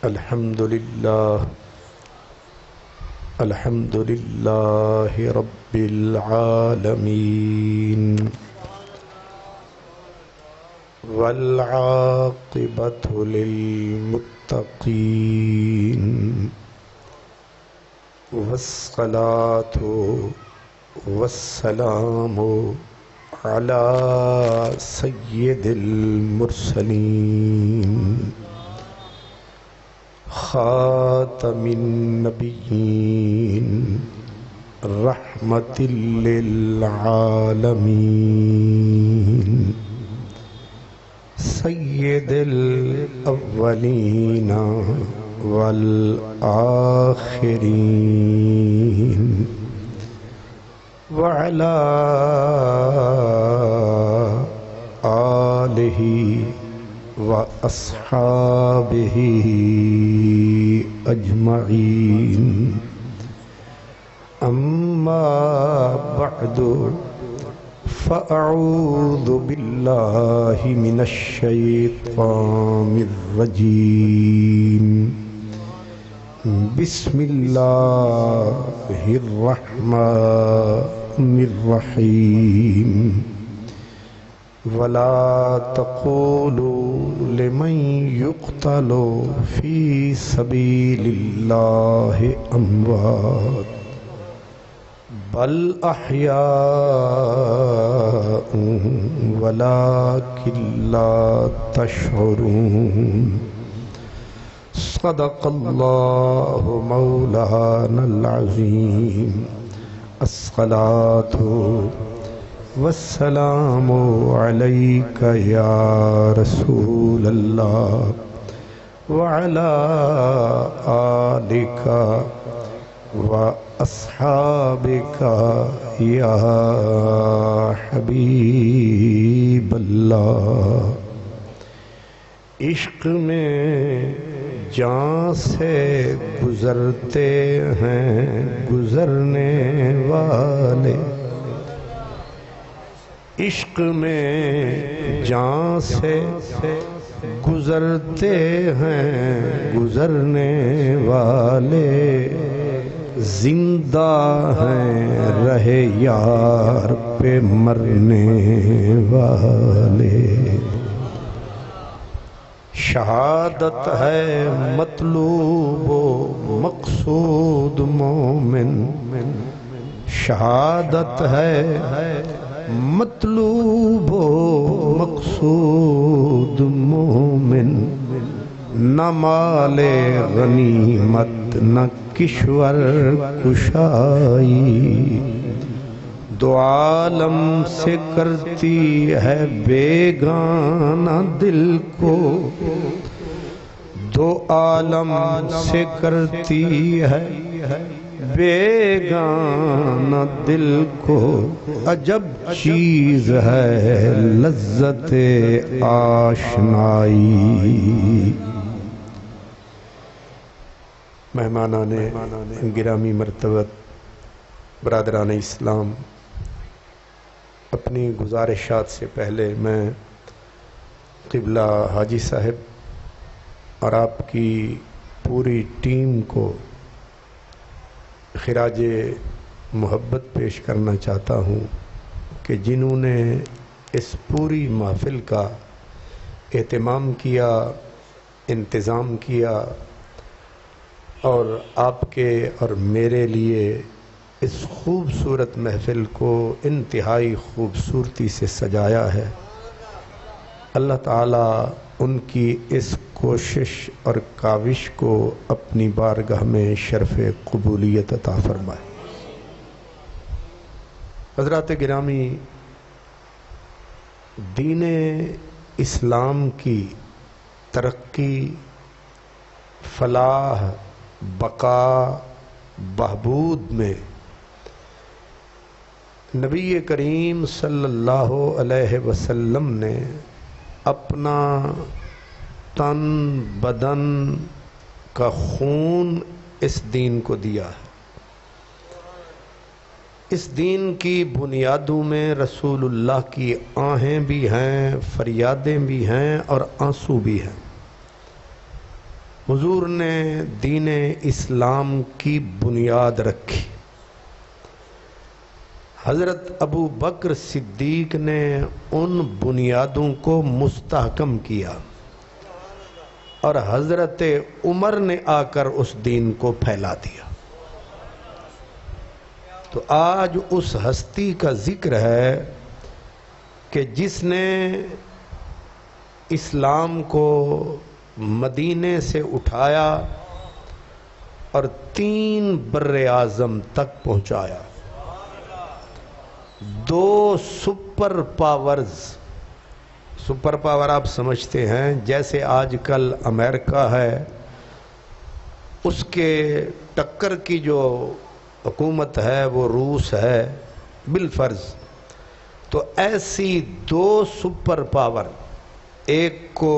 الحمد لله رب العالمين والعاقبة للمتقين والصلاة والسلام على سيد المرسلين خاتم النبيين رحمة للعالمين سيد الأولين والآخرين وعلى آله وأصحابه أجمعين أما بعد فأعوذ بالله من الشيطان الرجيم بسم الله الرحمن الرحيم ولا تقولوا لمن يقتل في سبيل الله أموات بل أحياء ولكن لا تشعرون صدق الله مولانا العظيم الصلاة والسلام عليك يا رسول الله وعلى آلك وأصحابك يا حبيب الله عشق میں جان سے گزرتے ہیں گزرنے والے عشق میں جان سے گزرتے ہیں گزرنے والے زندہ ہیں رہے یار پہ مرنے والے شہادت ہے مطلوب و مقصود مومن شہادت ہے مطلوب و مقصود مومن نہ مال غنیمت نہ کشور کشائی دو عالم سے کرتی ہے بیگانہ دل کو دو عالم سے کرتی ہے بیگانہ دل کو عجب چیز ہے لذت آشنائی مہمانان گرامی مرتبت برادران اسلام اپنی گزارشات سے پہلے میں قبلہ حاجی صاحب اور آپ کی پوری ٹیم کو خراج محبت پیش کرنا چاہتا ہوں کہ جنہوں نے اس پوری محفل کا اہتمام کیا انتظام کیا اور آپ کے اور میرے لیے اس خوبصورت محفل کو انتہائی خوبصورتی سے سجایا ہے اللہ تعالیٰ ان کی اس کوشش اور کاوش کو اپنی بارگاہ میں شرف قبولیت عطا فرمائے حضرات گرامی دین اسلام کی ترقی فلاح بقا بہبود میں نبی کریم صلی اللہ علیہ وسلم نے اپنا تن بدن کا خون اس دین کو دیا ہے اس دین کی بنیادوں میں رسول اللہ کی آہیں بھی ہیں، فریادیں بھی ہیں اور آنسو بھی ہیں۔ حضور نے دین اسلام کی بنیاد رکھی، حضرت ابو بکر صدیق نے ان بنیادوں کو مستحکم کیا اور حضرت عمر نے آ کر اس دین کو پھیلا دیا۔ تو آج اس ہستی کا ذکر ہے کہ جس نے اسلام کو مدینے سے اٹھایا اور 3 بر اعظم تک پہنچایا۔ 2 سپر پاورز، سپر پاور آپ سمجھتے ہیں جیسے آج کل امریکہ ہے، اس کے ٹکر کی جو حکومت ہے وہ روس ہے بالفرض، تو ایسی 2 سپر پاور، ایک کو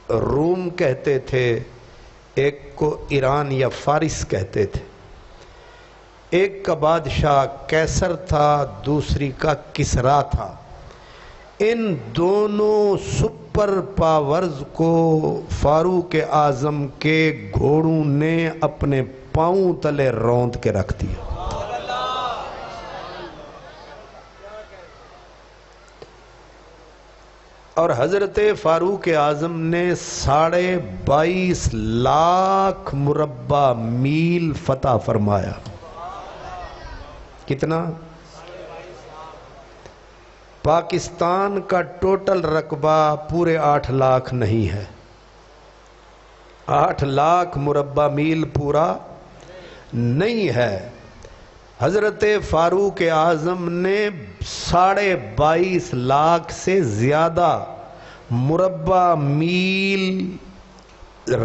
روم کہتے تھے، ایک کو ایران یا فارس کہتے تھے، ایک کا بادشاہ قیصر تھا، دوسری کا کسرا تھا۔ ان دونوں سپر پاورز کو فاروق اعظم کے گھوڑوں نے اپنے پاؤں تلے روند کے رکھ دیا۔ اور حضرت فاروق اعظم نے 22.5 لاکھ مربع میل فتح فرمایا۔ کتنا؟ پاکستان کا ٹوٹل رقبہ پورے 8 لاکھ نہیں ہے، 8 لاکھ مربع میل پورا نہیں ہے۔ حضرت فاروق اعظم نے 22.5 لاکھ سے زیادہ مربع میل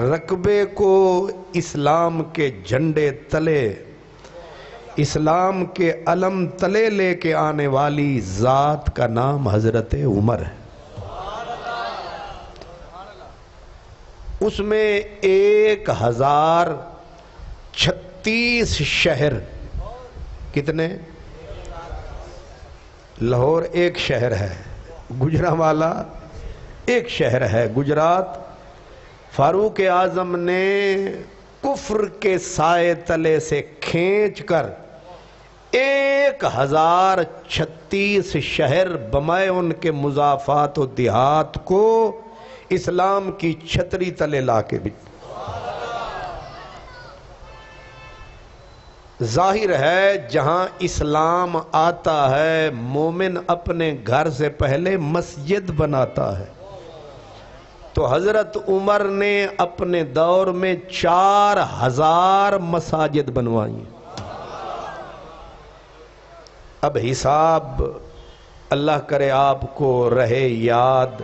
رقبے کو اسلام کے جھنڈے تلے، اسلام کے علم تلے لے کے آنے والی ذات کا نام حضرت عمر ہے۔ اس میں 1036 شہر، کتنے؟ لاہور ایک شہر ہے، گجرانوالہ ایک شہر ہے، گجرات۔ فاروق اعظم نے کفر کے سائے تلے سے کھینچ کر 1036 شہر بمائے ان کے مضافات و دیہات کو اسلام کی چھتری تلے لا کے بھی۔ ظاہر ہے جہاں اسلام آتا ہے مومن اپنے گھر سے پہلے مسجد بناتا ہے، تو حضرت عمر نے اپنے دور میں 4000 مساجد بنوائی۔ اب حساب اللہ کرے آپ کو رہے یاد،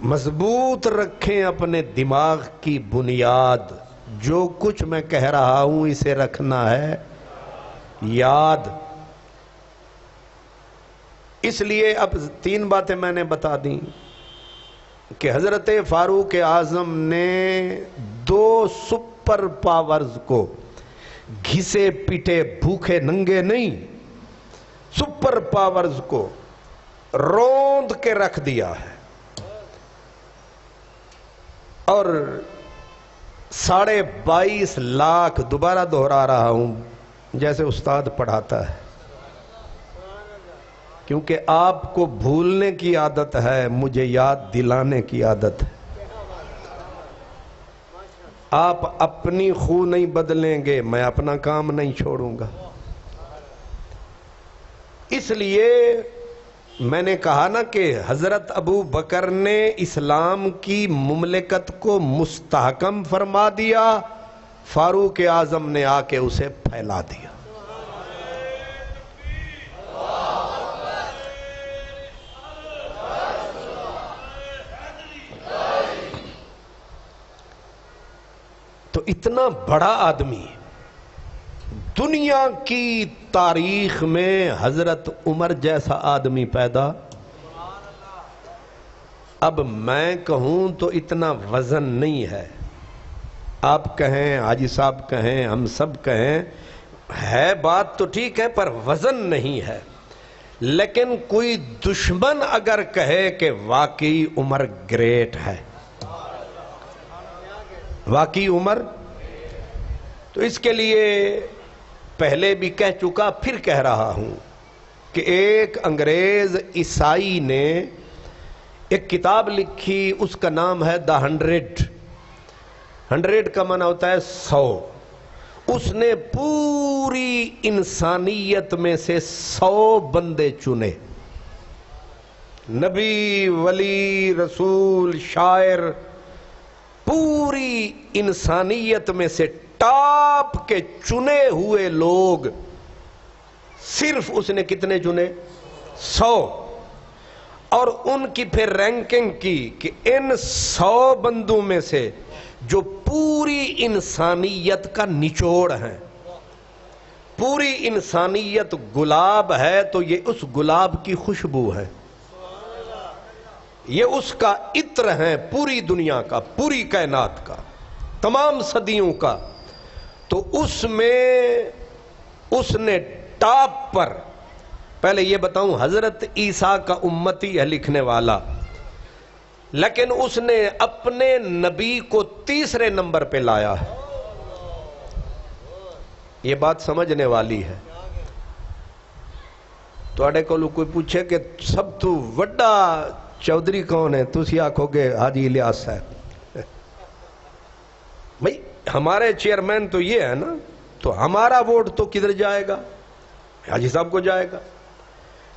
مضبوط رکھیں اپنے دماغ کی بنیاد، جو کچھ میں کہہ رہا ہوں اسے رکھنا ہے یاد۔ اس لیے اب 3 باتیں میں نے بتا دیں کہ حضرت فاروق اعظم نے 2 سپر پاورز کو گھسے پیٹے بھوکے ننگے نہیں، سپر پاورز کو روند کے رکھ دیا ہے، اور 22.5 لاکھ، دوبارہ دہرا رہا ہوں جیسے استاد پڑھاتا ہے، کیونکہ آپ کو بھولنے کی عادت ہے، مجھے یاد دلانے کی عادت ہے۔ آپ اپنی خو نہیں بدلیں گے، میں اپنا کام نہیں چھوڑوں گا۔ اس لیے میں نے کہا نا کہ حضرت ابو بکر نے اسلام کی مملکت کو مستحکم فرما دیا، فاروق اعظم نے آ کے اسے پھیلا دیا۔ تو اتنا بڑا آدمی، دنیا کی تاریخ میں حضرت عمر جیسا آدمی پیدا، اب میں کہوں تو اتنا وزن نہیں ہے، آپ کہیں، حاجی صاحب کہیں، ہم سب کہیں، ہے بات تو ٹھیک ہے پر وزن نہیں ہے۔ لیکن کوئی دشمن اگر کہے کہ واقعی عمر گریٹ ہے، واقعی عمر، تو اس کے لیے پہلے بھی کہہ چکا پھر کہہ رہا ہوں کہ ایک انگریز عیسائی نے ایک کتاب لکھی، اس کا نام ہے دا 100 کا معنی ہوتا ہے 100۔ اس نے پوری انسانیت میں سے 100 بندے چنے، نبی، ولی، رسول، شاعر، پوری انسانیت میں سے ٹاپ کے چنے ہوئے لوگ صرف اس نے کتنے چنے؟ 100۔ اور ان کی پھر رینکنگ کی کہ ان 100 بندوں میں سے جو پوری انسانیت کا نچوڑ ہیں، پوری انسانیت گلاب ہے تو یہ اس گلاب کی خوشبو ہے، یہ اس کا عطر ہے پوری دنیا کا، پوری کائنات کا، تمام صدیوں کا۔ تو اس میں اس نے ٹاپ پر، پہلے یہ بتاؤں حضرت عیسیٰ کا امتی ہے لکھنے والا، لیکن اس نے اپنے نبی کو تیسرے نمبر پہ لایا ہے۔ یہ بات سمجھنے والی ہے۔ تواڈے کو کوئی پوچھے کہ سب تو وڈا چودھری کون ہے، تسی آکھو گے حاجی الیاس صاحب۔ بھئی ہمارے چیئرمین تو یہ ہے نا، تو ہمارا ووٹ تو کدھر جائے گا؟ حاجی صاحب کو جائے گا۔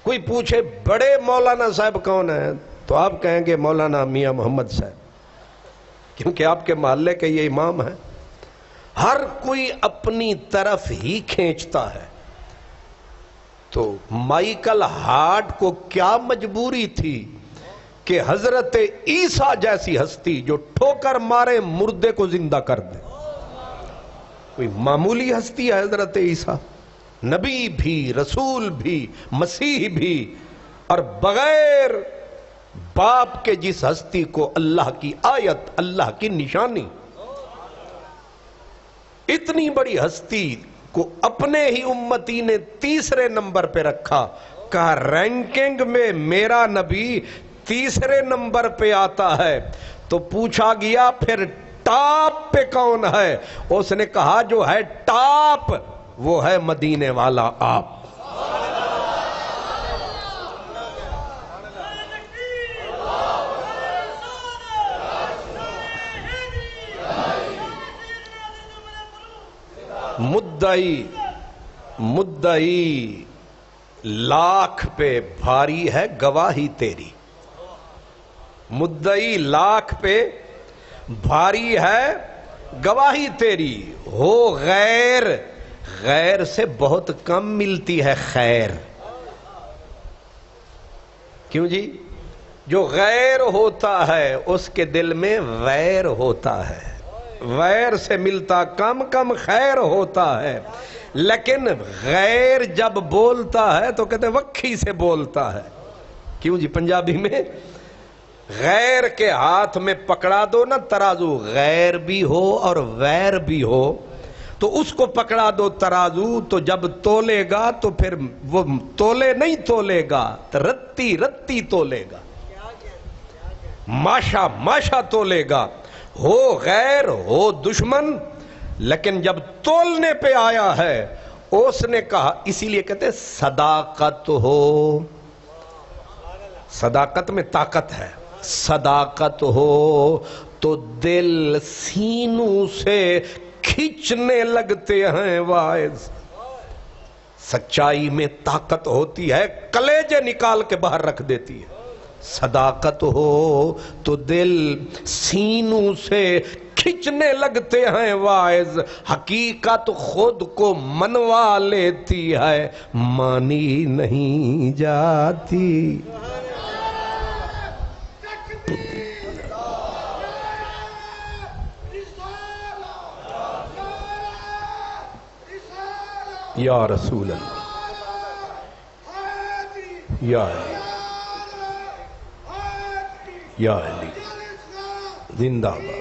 کوئی پوچھے بڑے مولانا صاحب کون ہیں، تو آپ کہیں گے مولانا میاں محمد صاحب، کیونکہ آپ کے محلے کے یہ امام ہیں۔ ہر کوئی اپنی طرف ہی کھینچتا ہے۔ تو مائیکل ہارٹ کو کیا مجبوری تھی کہ حضرت عیسیٰ جیسی ہستی جو ٹھوکر مارے مردے کو زندہ کر دے؟ کوئی معمولی ہستی ہے حضرت عیسیٰ؟ نبی بھی، رسول بھی، مسیح بھی، اور بغیر باپ کے جس ہستی کو اللہ کی آیت، اللہ کی نشانی، اتنی بڑی ہستی کو اپنے ہی امتی نے تیسرے نمبر پہ رکھا، کہا رینکنگ میں میرا نبی تیسرے نمبر پہ آتا ہے۔ تو پوچھا گیا پھر ٹاپ پہ کون ہے؟ اس نے کہا جو ہے ٹاپ وہ ہے مدینے والا آپ۔ مدعی لاکھ پہ بھاری ہے گواہی تیری، مدعی لاکھ پہ بھاری ہے گواہی تیری، ہو غیر، غیر سے بہت کم ملتی ہے خیر۔ کیوں جی؟ جو غیر ہوتا ہے اس کے دل میں ویر ہوتا ہے، ویر سے ملتا کم، کم خیر ہوتا ہے۔ لیکن غیر جب بولتا ہے تو کہتے ہیں وکھی سے بولتا ہے۔ کیوں جی؟ پنجابی میں غیر کے ہاتھ میں پکڑا دو نا ترازو، غیر بھی ہو اور ویر بھی ہو، تو اس کو پکڑا دو ترازو، تو جب تولے گا تو پھر وہ تولے نہیں تولے گا، رتی رتی تولے گا، ماشا ماشا تولے گا۔ ہو غیر ہو دشمن، لیکن جب تولنے پہ آیا ہے اس نے کہا، اسی لیے کہتے ہیں صداقت ہو، صداقت میں طاقت ہے، صداقت ہو تو دل سینوں سے کھینچنے لگتے ہیں واعظ۔ سچائی میں طاقت ہوتی ہے، کلیجے نکال کے باہر رکھ دیتی ہے۔ صداقت ہو تو دل سینوں سے کھینچنے لگتے ہیں واعظ، حقیقت خود کو منوا لیتی ہے، مانی نہیں جاتی۔ یا رسول اللہ، یا علی، یا علی، زندہ باد،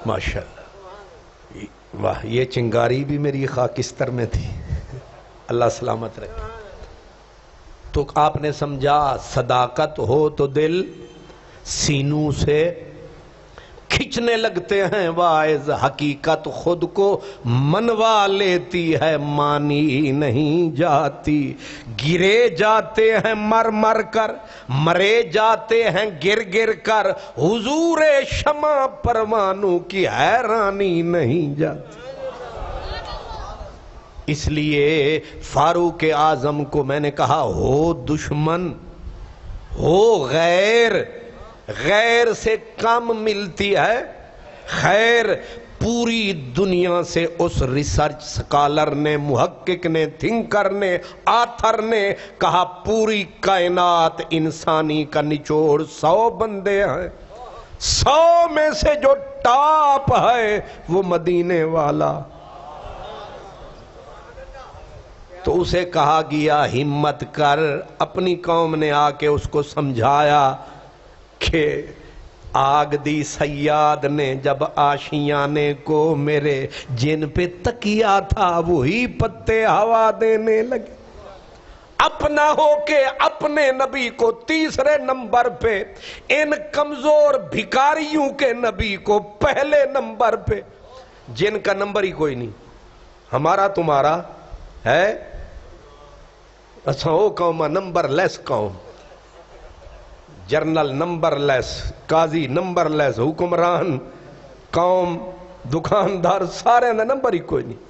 ماشاءاللہ۔ واہ، یہ چنگاری بھی میری خاکستر میں تھی۔ اللہ سلامت رکھے۔ تو آپ نے سمجھا صداقت ہو تو دل سینوں سے کھچنے لگتے ہیں واعظ، حقیقت خود کو منوا لیتی ہے مانی نہیں جاتی۔ گرے جاتے ہیں مر مر کر، مرے جاتے ہیں گر گر کر، حضور شمع پروانوں کی حیرانی نہیں جاتی۔ اس لیے فاروق اعظم کو میں نے کہا ہو دشمن ہو غیر، غیر سے کم ملتی ہے خیر۔ پوری دنیا سے اس ریسرچ سکالر نے، محقق نے، تھنکر نے، آتھر نے کہا پوری کائنات انسانی کا نچوڑ 100 بندے ہیں، 100 میں سے جو ٹاپ ہے وہ مدینے والا۔ تو اسے کہا گیا ہمت کر۔ اپنی قوم نے آ کے اس کو سمجھایا کہ آگ دی سیاد نے جب آشیانے کو میرے جن پہ تکیا تھا وہی پتے ہوا دینے لگے۔ اپنا ہو کے اپنے نبی کو تیسرے نمبر پہ، ان کمزور بھکاریوں کے نبی کو پہلے نمبر پہ، جن کا نمبر ہی کوئی نہیں۔ ہمارا تمہارا ہے اچھا وہ قوم نمبر لیس قوم، جرنل نمبر لیس، قاضی نمبر لیس، حکمران قوم، دکاندار سارے دا نمبر ہی کوئی نہیں۔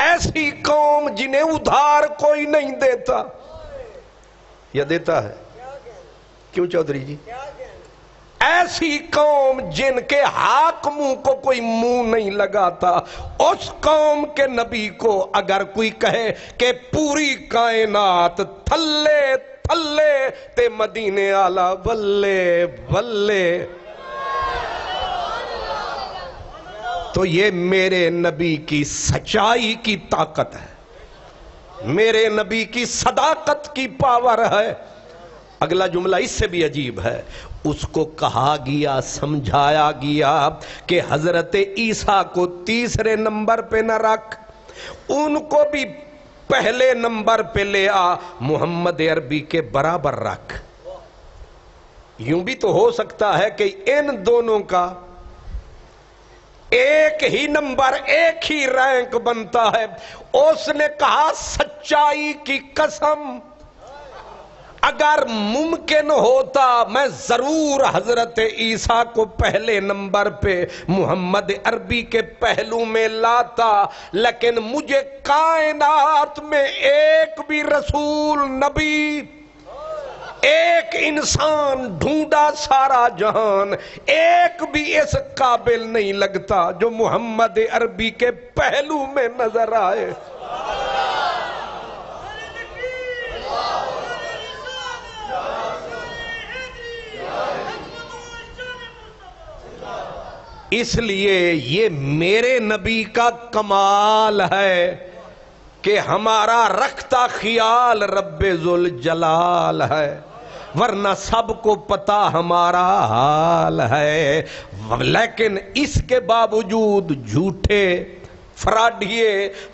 ایسی قوم جنہیں ادھار کوئی نہیں دیتا، یا دیتا ہے؟ کیوں چودھری جی؟ ایسی قوم جن کے حاکموں کو کوئی منہ نہیں لگاتا، اس قوم کے نبی کو اگر کوئی کہے کہ پوری کائنات تھلے تھلے تے مدینے آلہ بلے بلے، تو یہ میرے نبی کی سچائی کی طاقت ہے، میرے نبی کی صداقت کی پاور ہے۔ اگلا جملہ اس سے بھی عجیب ہے، اس کو کہا گیا، سمجھایا گیا کہ حضرت عیسیٰ کو تیسرے نمبر پہ نہ رکھ، ان کو بھی پہلے نمبر پہ لے آ، محمد عربی کے برابر رکھ۔ یوں بھی تو ہو سکتا ہے کہ ان دونوں کا ایک ہی نمبر، ایک ہی رینک بنتا ہے۔ اس نے کہا سچائی کی قسم اگر ممکن ہوتا میں ضرور حضرت عیسیٰ کو پہلے نمبر پہ محمد عربی کے پہلو میں لاتا، لیکن مجھے کائنات میں ایک بھی رسول، نبی، ایک انسان ڈھونڈا سارا جہان، ایک بھی اس قابل نہیں لگتا جو محمد عربی کے پہلو میں نظر آئے۔ اس لیے یہ میرے نبی کا کمال ہے کہ ہمارا رکھتا خیال رب ذوالجلال ہے، ورنہ سب کو پتا ہمارا حال ہے۔ لیکن اس کے باوجود جھوٹے فراڈیے،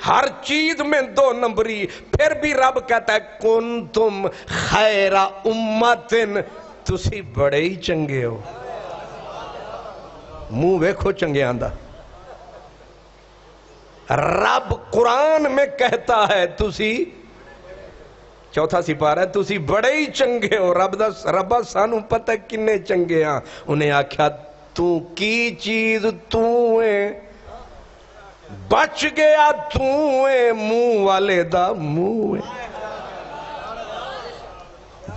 ہر چیز میں 2 نمبری، پھر بھی رب کہتا ہے کنتم خیر امت، تسی بڑے ہی چنگے ہو۔ منہ ویکھو چنگے آندہ، رب قرآن میں کہتا ہے تسی، چوتھا سپارہ ہے، تسی بڑے ہی چنگے ہو۔ ربا سانو پتہ کنے چنگے ہاں، انہیں آکھیا تو کی چیز تو ہے، بچ گیا تو ہے، منہ والے دا منہ ہے۔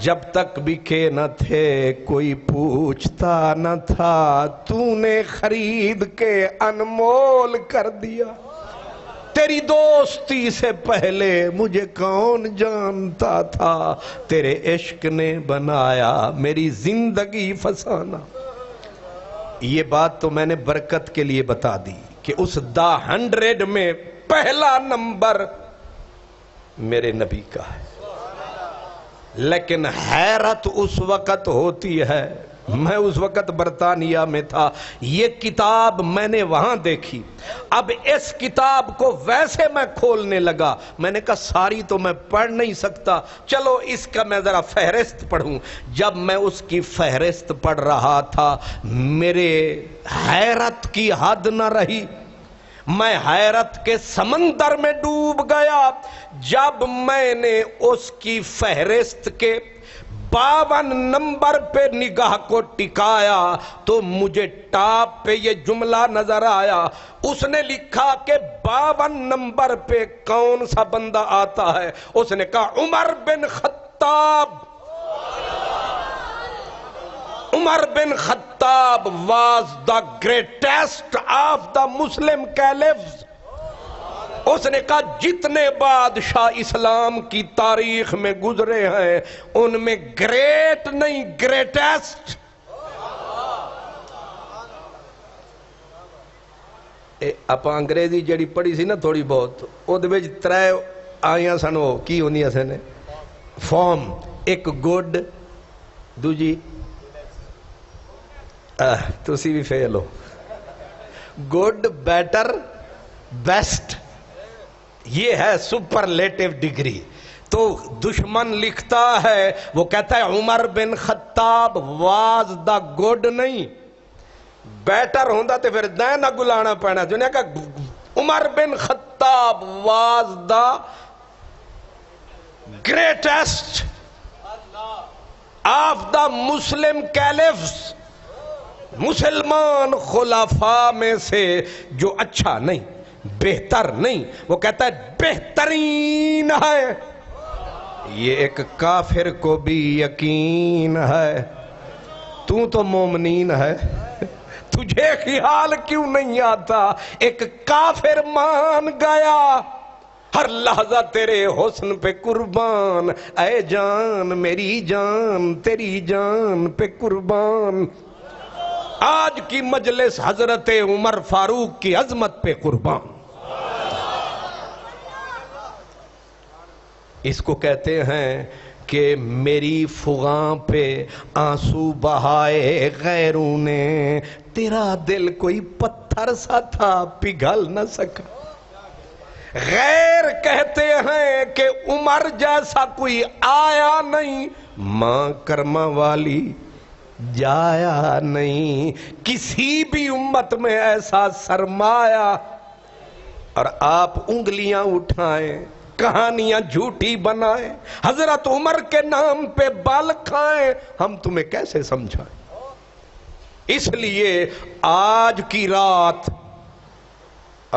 جب تک بکے نہ تھے کوئی پوچھتا نہ تھا، تو نے خرید کے انمول کر دیا۔ تیری دوستی سے پہلے مجھے کون جانتا تھا، تیرے عشق نے بنایا میری زندگی فسانہ۔ یہ بات تو میں نے برکت کے لیے بتا دی کہ اس 100 میں پہلا نمبر میرے نبی کا ہے، لیکن حیرت اس وقت ہوتی ہے میں اس وقت برطانیہ میں تھا، یہ کتاب میں نے وہاں دیکھی، اب اس کتاب کو ویسے میں کھولنے لگا، میں نے کہا ساری تو میں پڑھ نہیں سکتا، چلو اس کا میں ذرا فہرست پڑھوں۔ جب میں اس کی فہرست پڑھ رہا تھا میرے حیرت کی حد نہ رہی، میں حیرت کے سمندر میں ڈوب گیا جب میں نے اس کی فہرست کے 52 نمبر پہ نگاہ کو ٹکایا تو مجھے ٹاپ پہ یہ جملہ نظر آیا، اس نے لکھا کہ 52 نمبر پہ کون سا بندہ آتا ہے؟ اس نے کہا عمر بن خطاب۔ عمر بن خطاب was the greatest of the Muslim caliphs۔ اس نے کہا جتنے بادشاہ اسلام کی تاریخ میں گزرے ہیں ان میں گریٹ نہیں گریٹسٹ۔ آپ انگریزی جڑی پڑھی سی نا تھوڑی بہت، اودے وچ 3 آیاں سن، وہ کی ہوندیاں سن فارم، ایک گڈ، دوجی تسی بھی فیل ہو، گڈ، بیٹر، بیسٹ، یہ ہے سپرلیٹو ڈگری۔ تو دشمن لکھتا ہے، وہ کہتا ہے عمر bin Khattab was the good نہیں، بیٹر ہوندہ تے پھر دائیں نہ گلانا پہنا، جو نے کہا Umar bin Khattab was the greatest of the Muslim caliphs, مسلمان خلفاء میں سے جو اچھا نہیں، بہتر نہیں، وہ کہتا ہے بہترین ہے۔ یہ ایک کافر کو بھی یقین ہے، تو مومنین ہے، تجھے خیال کیوں نہیں آتا؟ ایک کافر مان گیا، ہر لحظہ تیرے حسن پہ قربان، اے جان میری جان تیری جان پہ قربان۔ آج کی مجلس حضرت عمر فاروق کی عظمت پہ قربان۔ اس کو کہتے ہیں کہ میری فغاں پہ آنسو بہائے غیروں نے، تیرا دل کوئی پتھر سا تھا پگھل نہ سکا۔ غیر کہتے ہیں کہ عمر جیسا کوئی آیا نہیں، ماں کرما والی جایا نہیں، کسی بھی امت میں ایسا سرمایہ۔ اور آپ انگلیاں اٹھائیں، کہانیاں جھوٹی بنائیں، حضرت عمر کے نام پہ بال کھائیں، ہم تمہیں کیسے سمجھائیں؟ اس لیے آج کی رات،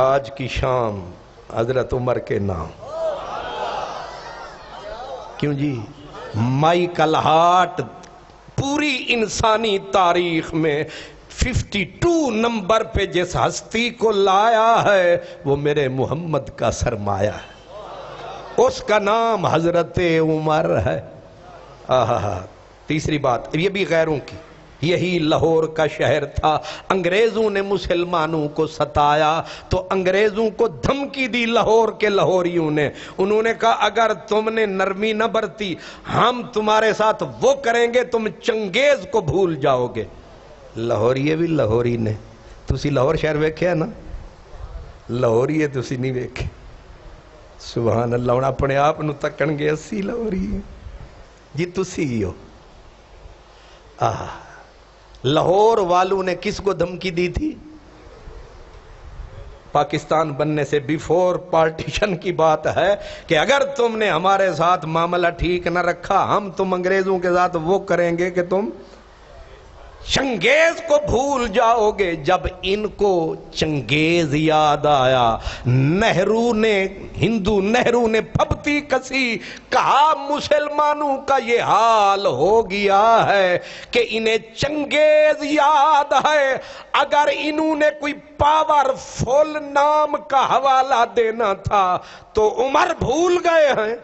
آج کی شام حضرت عمر کے نام۔ کیوں جی؟ مائیکل ہارٹ پوری انسانی تاریخ میں 52 نمبر پہ جس ہستی کو لایا ہے وہ میرے محمد کا سرمایہ ہے، اس کا نام حضرت عمر ہے۔ تیسری بات، یہ بھی غیروں کی، یہی لاہور کا شہر تھا، انگریزوں نے مسلمانوں کو ستایا تو انگریزوں کو دھمکی دی لاہور کے لاہوریوں نے، انہوں نے کہا اگر تم نے نرمی نہ برتی ہم تمہارے ساتھ وہ کریں گے تم چنگیز کو بھول جاؤ گے۔ لاہوریے بھی لاہوری نے، تسی لاہور شہر ویکھیا نا، لاہوریے تسی نہیں ویکھے، سبحان اللہ۔ ہن اپنے آپ نو تکن گے اسی لاہوری جی تسی ہی ہو۔ لاہور والوں نے کس کو دھمکی دی تھی؟ پاکستان بننے سے بیفور پارٹیشن کی بات ہے کہ اگر تم نے ہمارے ساتھ معاملہ ٹھیک نہ رکھا ہم تم انگریزوں کے ساتھ وہ کریں گے کہ تم چنگیز کو بھول جاؤ گے۔ جب ان کو چنگیز یاد آیا، ہندو نہرو نے پھپتی کسی، کہا مسلمانوں کا یہ حال ہو گیا ہے کہ انہیں چنگیز یاد ہے، اگر انہوں نے کوئی پاورفل نام کا حوالہ دینا تھا تو عمر بھول گئے ہیں،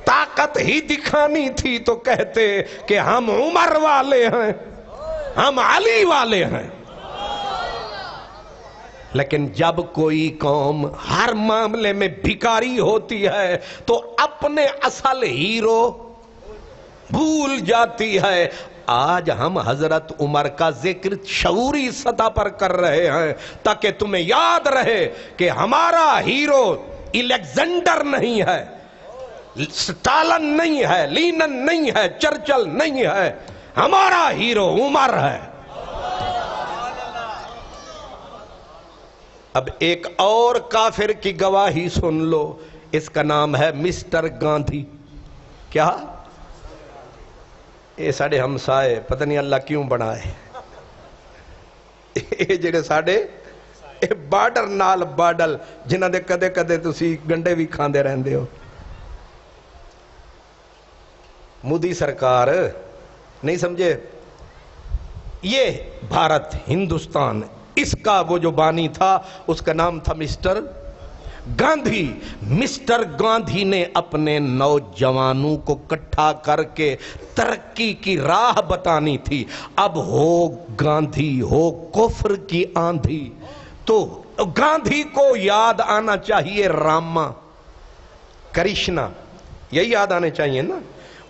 طاقت ہی دکھانی تھی تو کہتے کہ ہم عمر والے ہیں، ہم علی والے ہیں۔ لیکن جب کوئی قوم ہر معاملے میں بھکاری ہوتی ہے تو اپنے اصل ہیرو بھول جاتی ہے۔ آج ہم حضرت عمر کا ذکر شعوری سطح پر کر رہے ہیں تاکہ تمہیں یاد رہے کہ ہمارا ہیرو الیگزینڈر نہیں ہے، سٹالن نہیں ہے، لینن نہیں ہے، چرچل نہیں ہے، ہمارا ہیرو عمر ہے۔ اب ایک اور کافر کی گواہی سن لو، اس کا نام ہے مسٹر گاندھی۔ کیا؟ یہ ساڑھے ہمسائے پتہ نہیں اللہ کیوں بنائے، یہ جڑے ساڑھے بارڈر نال بارڈل جنہاں دے کدے کدے تسی گنڈے بھی کھاندے رہندے ہو۔ مودی سرکار نہیں سمجھے، یہ بھارت ہندوستان، اس کا وہ جو بانی تھا اس کا نام تھا مسٹر گاندھی۔ مسٹر گاندھی نے اپنے نوجوانوں کو کٹھا کر کے ترقی کی راہ بتانی تھی۔ اب ہو گاندھی ہو کفر کی آندھی تو گاندھی کو یاد آنا چاہیے راما کرشنا، یہی یاد آنے چاہیے نا،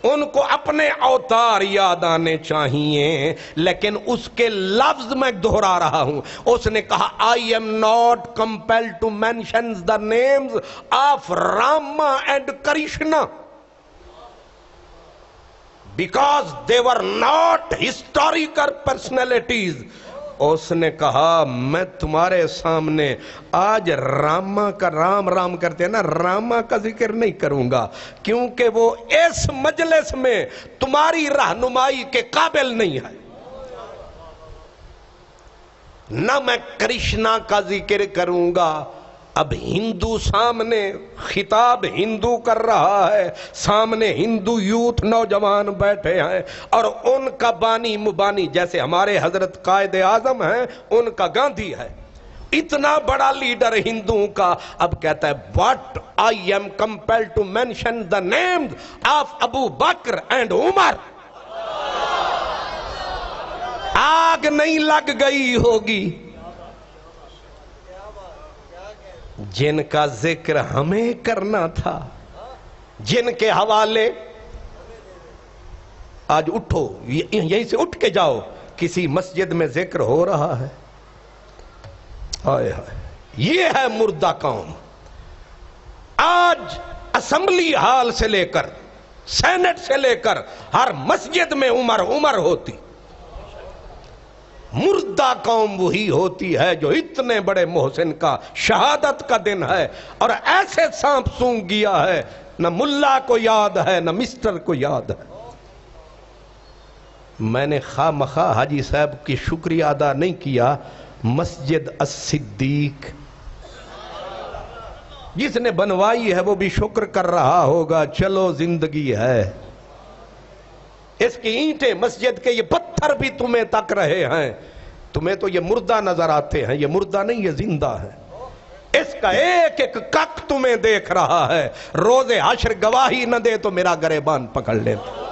ان کو اپنے اوتار یاد آنے چاہیے۔ لیکن اس کے لفظ میں دہرا رہا ہوں، اس نے کہا I am not compelled to mention the names of Rama and Krishna because they were not historical personalities۔ اس نے کہا میں تمہارے سامنے آج راما کا رام رام کرتے ہیں نا، راما کا ذکر نہیں کروں گا کیونکہ وہ اس مجلس میں تمہاری رہنمائی کے قابل نہیں ہے۔ نہ میں کرشنا کا ذکر کروں گا۔ اب ہندو سامنے خطاب ہندو کر رہا ہے، سامنے ہندو یوتھ نوجوان بیٹھے ہیں اور ان کا بانی مبانی جیسے ہمارے حضرت قائد اعظم ہیں ان کا گاندھی ہے، اتنا بڑا لیڈر ہندوؤں کا۔ اب کہتا ہے but I am compelled to mention the names of Abu Bakr and Umar۔ آگ نہیں لگ گئی ہوگی جن کا ذکر ہمیں کرنا تھا، جن کے حوالے آج اٹھو، یہیں سے اٹھ کے جاؤ، کسی مسجد میں ذکر ہو رہا ہے، آئے ہائے، یہ ہے مردہ قوم۔ آج اسمبلی ہال سے لے کر سینٹ سے لے کر ہر مسجد میں عمر عمر ہوتی۔ مردہ قوم وہی ہوتی ہے جو اتنے بڑے محسن کا شہادت کا دن ہے اور ایسے سانپ سونگ گیا ہے، نہ ملا کو یاد ہے نہ مسٹر کو یاد ہے۔ میں نے خواہ مخواہ حاجی صاحب کی شکریہ ادا نہیں کیا، مسجد الصدیق جس نے بنوائی ہے وہ بھی شکر کر رہا ہوگا، چلو زندگی ہے۔ اس کی اینٹیں مسجد کے یہ پتھر بھی تمہیں تک رہے ہیں، تمہیں تو یہ مردہ نظر آتے ہیں، یہ مردہ نہیں یہ زندہ ہے۔ اس کا ایک ایک کک تمہیں دیکھ رہا ہے، روز حشر گواہی نہ دے تو میرا گریبان پکڑ لیتا۔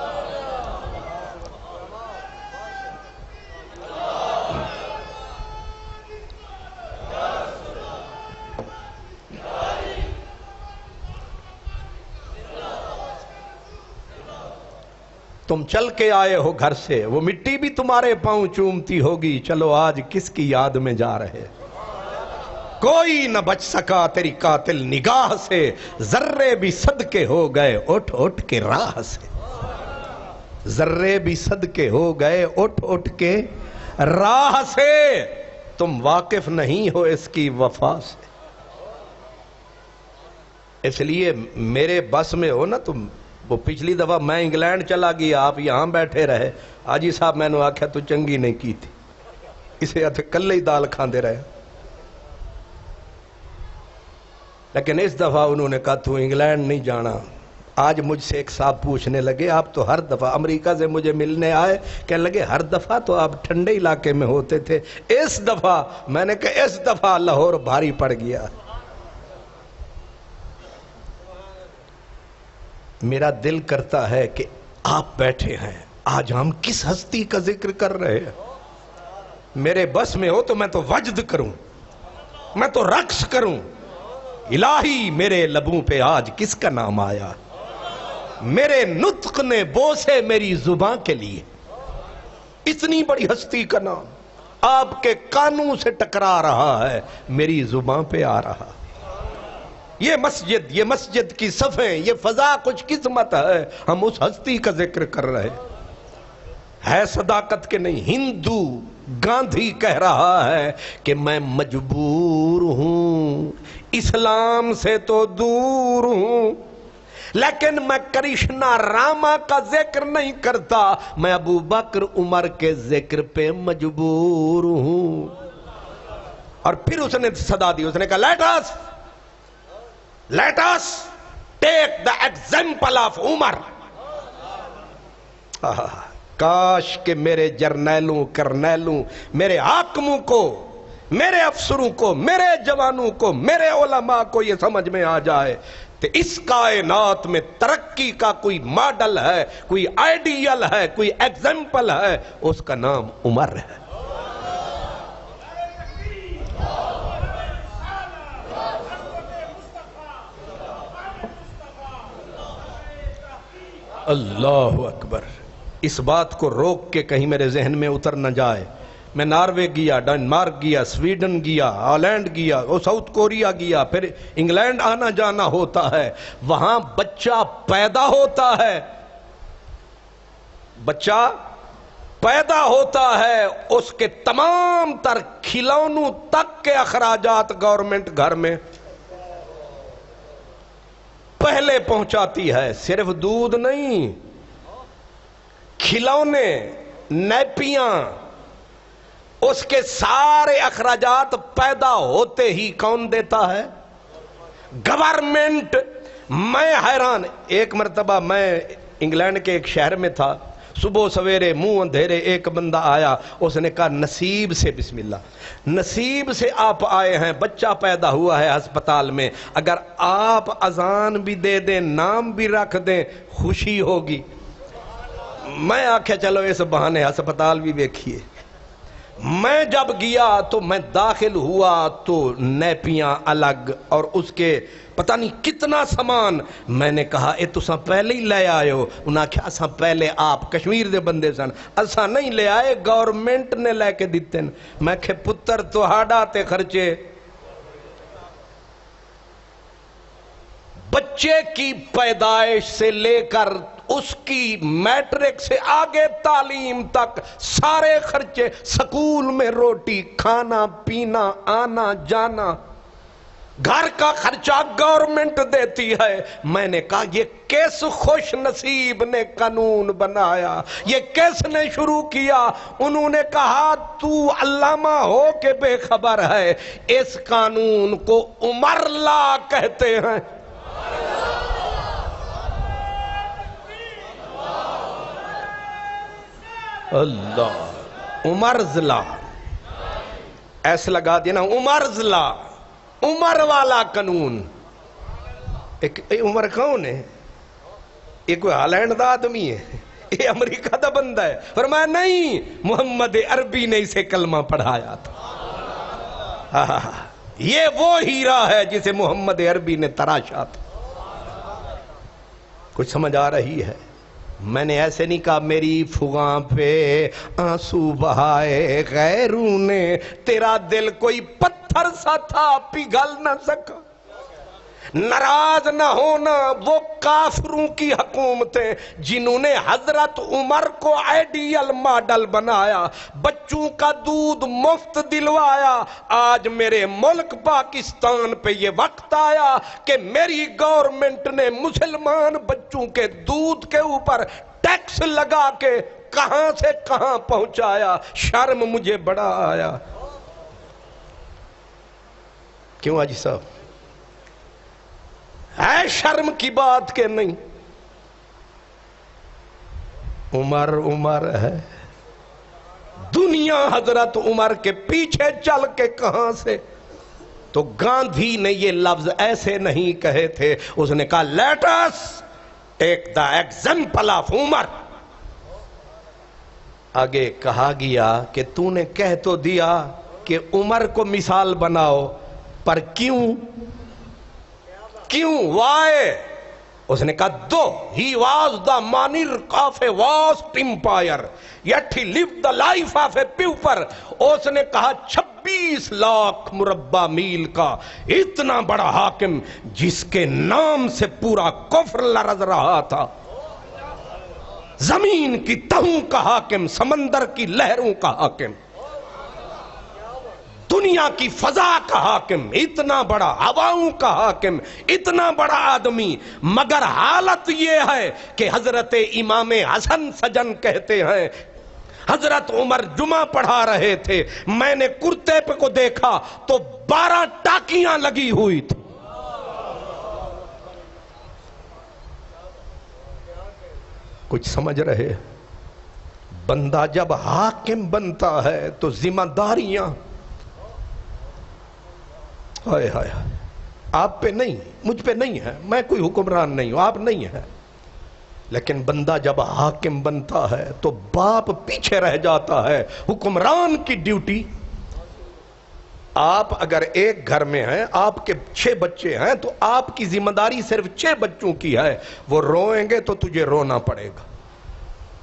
تم چل کے آئے ہو گھر سے، وہ مٹی بھی تمہارے پاؤں چومتی ہوگی، چلو آج کس کی یاد میں جا رہے؟ کوئی نہ بچ سکا تیری قاتل نگاہ سے، ذرے بھی صدقے ہو گئے اٹھ اٹھ کے راہ سے، ذرے بھی صدقے ہو گئے اٹھ اٹھ کے راہ سے۔ تم واقف نہیں ہو اس کی وفا سے، اس لیے میرے بس میں ہو نا تم۔ وہ پچھلی دفعہ میں انگلینڈ چلا گیا، آپ یہاں بیٹھے رہے، حاجی صاحب میں نے آکھیا تو چنگی نہیں کی تھی، اسے ہتھ کلے ہی دال کھاندے رہے۔ لیکن اس دفعہ انہوں نے کہا تو انگلینڈ نہیں جانا۔ آج مجھ سے ایک صاحب پوچھنے لگے آپ تو ہر دفعہ امریکہ سے مجھے ملنے آئے، کہنے لگے ہر دفعہ تو آپ ٹھنڈے علاقے میں ہوتے تھے، اس دفعہ میں نے کہا اس دفعہ لاہور بھاری پڑ گیا۔ میرا دل کرتا ہے کہ آپ بیٹھے ہیں، آج ہم کس ہستی کا ذکر کر رہے ہیں؟ میرے بس میں ہو تو میں تو وجد کروں، میں تو رقص کروں۔ الہی میرے لبوں پہ آج کس کا نام آیا؟ میرے نطق نے بوسے میری زباں کے لیے. اتنی بڑی ہستی کا نام آپ کے کانوں سے ٹکرا رہا ہے، میری زباں پہ آ رہا. یہ مسجد کی صفیں، یہ فضا کچھ قسمت ہے. ہم اس ہستی کا ذکر کر رہے ہے صداقت کے نہیں. ہندو گاندھی کہہ رہا ہے کہ میں مجبور ہوں، اسلام سے تو دور ہوں، لیکن میں کرشنا راما کا ذکر نہیں کرتا، میں ابو بکر عمر کے ذکر پہ مجبور ہوں. اور پھر اس نے صدا دی، اس نے کہا let us take the example of عمر. کاش کہ میرے جرنیلوں، کرنیلوں، میرے حاکموں کو، میرے افسروں کو، میرے جوانوں کو، میرے علماء کو یہ سمجھ میں آ جائے کہ اس کائنات میں ترقی کا کوئی ماڈل ہے، کوئی آئیڈیل ہے، کوئی ایگزامپل ہے، اس کا نام عمر ہے. اللہ اکبر. اس بات کو روک کے کہیں میرے ذہن میں اتر نہ جائے. میں ناروے گیا، ڈنمارک گیا، سویڈن گیا، ہالینڈ گیا، ساؤتھ کوریا گیا، پھر انگلینڈ آنا جانا ہوتا ہے. وہاں بچہ پیدا ہوتا ہے، بچہ پیدا ہوتا ہے، اس کے تمام تر کھلونوں تک کے اخراجات گورنمنٹ گھر میں پہلے پہنچاتی ہے. صرف دودھ نہیں، کھلونے، نیپیاں، اس کے سارے اخراجات پیدا ہوتے ہی کون دیتا ہے؟ گورنمنٹ. میں حیران، ایک مرتبہ میں انگلینڈ کے ایک شہر میں تھا، صبح سویرے منہ اندھیرے ایک بندہ آیا، اس نے کہا نصیب سے بسم اللہ، نصیب سے آپ آئے ہیں، بچہ پیدا ہوا ہے ہسپتال میں، اگر آپ اذان بھی دے دیں، نام بھی رکھ دیں، خوشی ہوگی. میں آکھیا چلو اس بہانے ہسپتال بھی دیکھیے. میں جب گیا تو میں داخل ہوا تو نیپیاں الگ اور اس کے پتہ نہیں کتنا سامان. میں نے کہا اے تساں پہلے ہی لے آئے ہو؟ انہاں کہا اساں پہلے، آپ کشمیر دے بندے سن، اساں نہیں لے آئے، گورنمنٹ نے لے کے دیتے ہیں. میں کہ پتر تہاڈا تے خرچے. بچے کی پیدائش سے لے کر اس کی میٹرک سے آگے تعلیم تک سارے خرچے، سکول میں روٹی، کھانا پینا، آنا جانا، گھر کا خرچہ گورنمنٹ دیتی ہے. میں نے کہا یہ کس خوش نصیب نے قانون بنایا، یہ کس نے شروع کیا؟ انہوں نے کہا تو علامہ ہو کے بے خبر ہے، اس قانون کو عمر لا کہتے ہیں. اللہ، عمر ضلع ایسے لگا دیا نا، عمر ضلع، عمر والا قانون. عمر کون ہے؟ یہ کوئی ہالینڈ دا آدمی ہے؟ یہ امریکہ دا بندہ ہے؟ فرمایا نہیں، محمد عربی نے اسے کلمہ پڑھایا تھا. یہ وہ ہیرا ہے جسے محمد عربی نے تراشا تھا. کچھ سمجھ آ رہی ہے؟ میں نے ایسے نہیں کہا میری فغاں پہ آنسو بہائے غیروں نے، تیرا دل کوئی پتھر سا تھا پگھل نہ سکا. ناراض نہ ہونا، وہ کافروں کی حکومتیں جنہوں نے حضرت عمر کو آئیڈیل ماڈل بنایا، بچوں کا دودھ مفت دلوایا. آج میرے ملک پاکستان پہ یہ وقت آیا کہ میری گورنمنٹ نے مسلمان بچوں کے دودھ کے اوپر ٹیکس لگا کے کہاں سے کہاں پہنچایا. شرم مجھے بڑا آیا. کیوں حاجی صاحب؟ ہے شرم کی بات کہ نہیں؟ عمر عمر ہے. دنیا حضرت عمر کے پیچھے چل کے کہاں سے؟ تو گاندھی نے یہ لفظ ایسے نہیں کہے تھے، اس نے کہا let us take the example of عمر. آگے کہا گیا کہ تو نے کہہ تو دیا کہ عمر کو مثال بناؤ، پر کیوں؟ کیوں؟ why؟ اس نے کہا though he was the manner of a vast empire yet he live the life of a pauper. اس نے کہا 26 لاکھ مربع میل کا اتنا بڑا حاکم جس کے نام سے پورا کفر لرز رہا تھا. زمین کی تہوں کا حاکم، سمندر کی لہروں کا حاکم، دنیا کی فضا کا حاکم، اتنا بڑا ہواؤں کا حاکم، اتنا بڑا آدمی. مگر حالت یہ ہے کہ حضرت امام حسن سجن کہتے ہیں حضرت عمر جمعہ پڑھا رہے تھے، میں نے کرتے پہ کو دیکھا تو 12 ٹاکیاں لگی ہوئی تھی. کچھ سمجھ رہے؟ بندہ جب حاکم بنتا ہے تو ذمہ داریاں ہائے ہائے آپ پہ نہیں، مجھ پہ نہیں ہے، میں کوئی حکمران نہیں ہوں، آپ نہیں ہیں. لیکن بندہ جب حاکم بنتا ہے تو باپ پیچھے رہ جاتا ہے. حکمران کی ڈیوٹی، آپ اگر ایک گھر میں ہیں، آپ کے 6 بچے ہیں تو آپ کی ذمہ داری صرف 6 بچوں کی ہے. وہ روئیں گے تو تجھے رونا پڑے گا.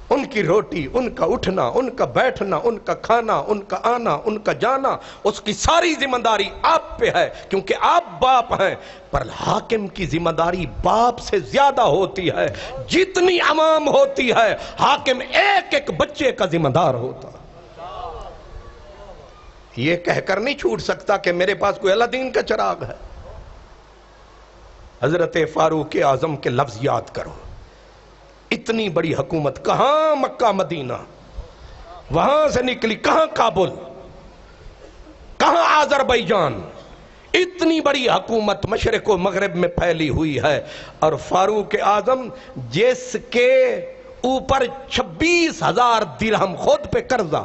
ان کی روٹی، ان کا اٹھنا، ان کا بیٹھنا، ان کا کھانا، ان کا آنا، ان کا جانا، اس کی ساری ذمہ داری آپ پہ ہے کیونکہ آپ باپ ہیں. پر حاکم کی ذمہ داری باپ سے زیادہ ہوتی ہے. جتنی عوام ہوتی ہے حاکم ایک ایک بچے کا ذمہ دار ہوتا. یہ کہہ کر نہیں چھوٹ سکتا کہ میرے پاس کوئی اللہ دین کا چراغ ہے. حضرت فاروق اعظم کے لفظ یاد کرو. اتنی بڑی حکومت، کہاں مکہ مدینہ، وہاں سے نکلی کہاں کابل، کہاں آذربائیجان، اتنی بڑی حکومت مشرق و مغرب میں پھیلی ہوئی ہے. اور فاروق اعظم جس کے اوپر 26,000 درہم خود پہ قرضہ،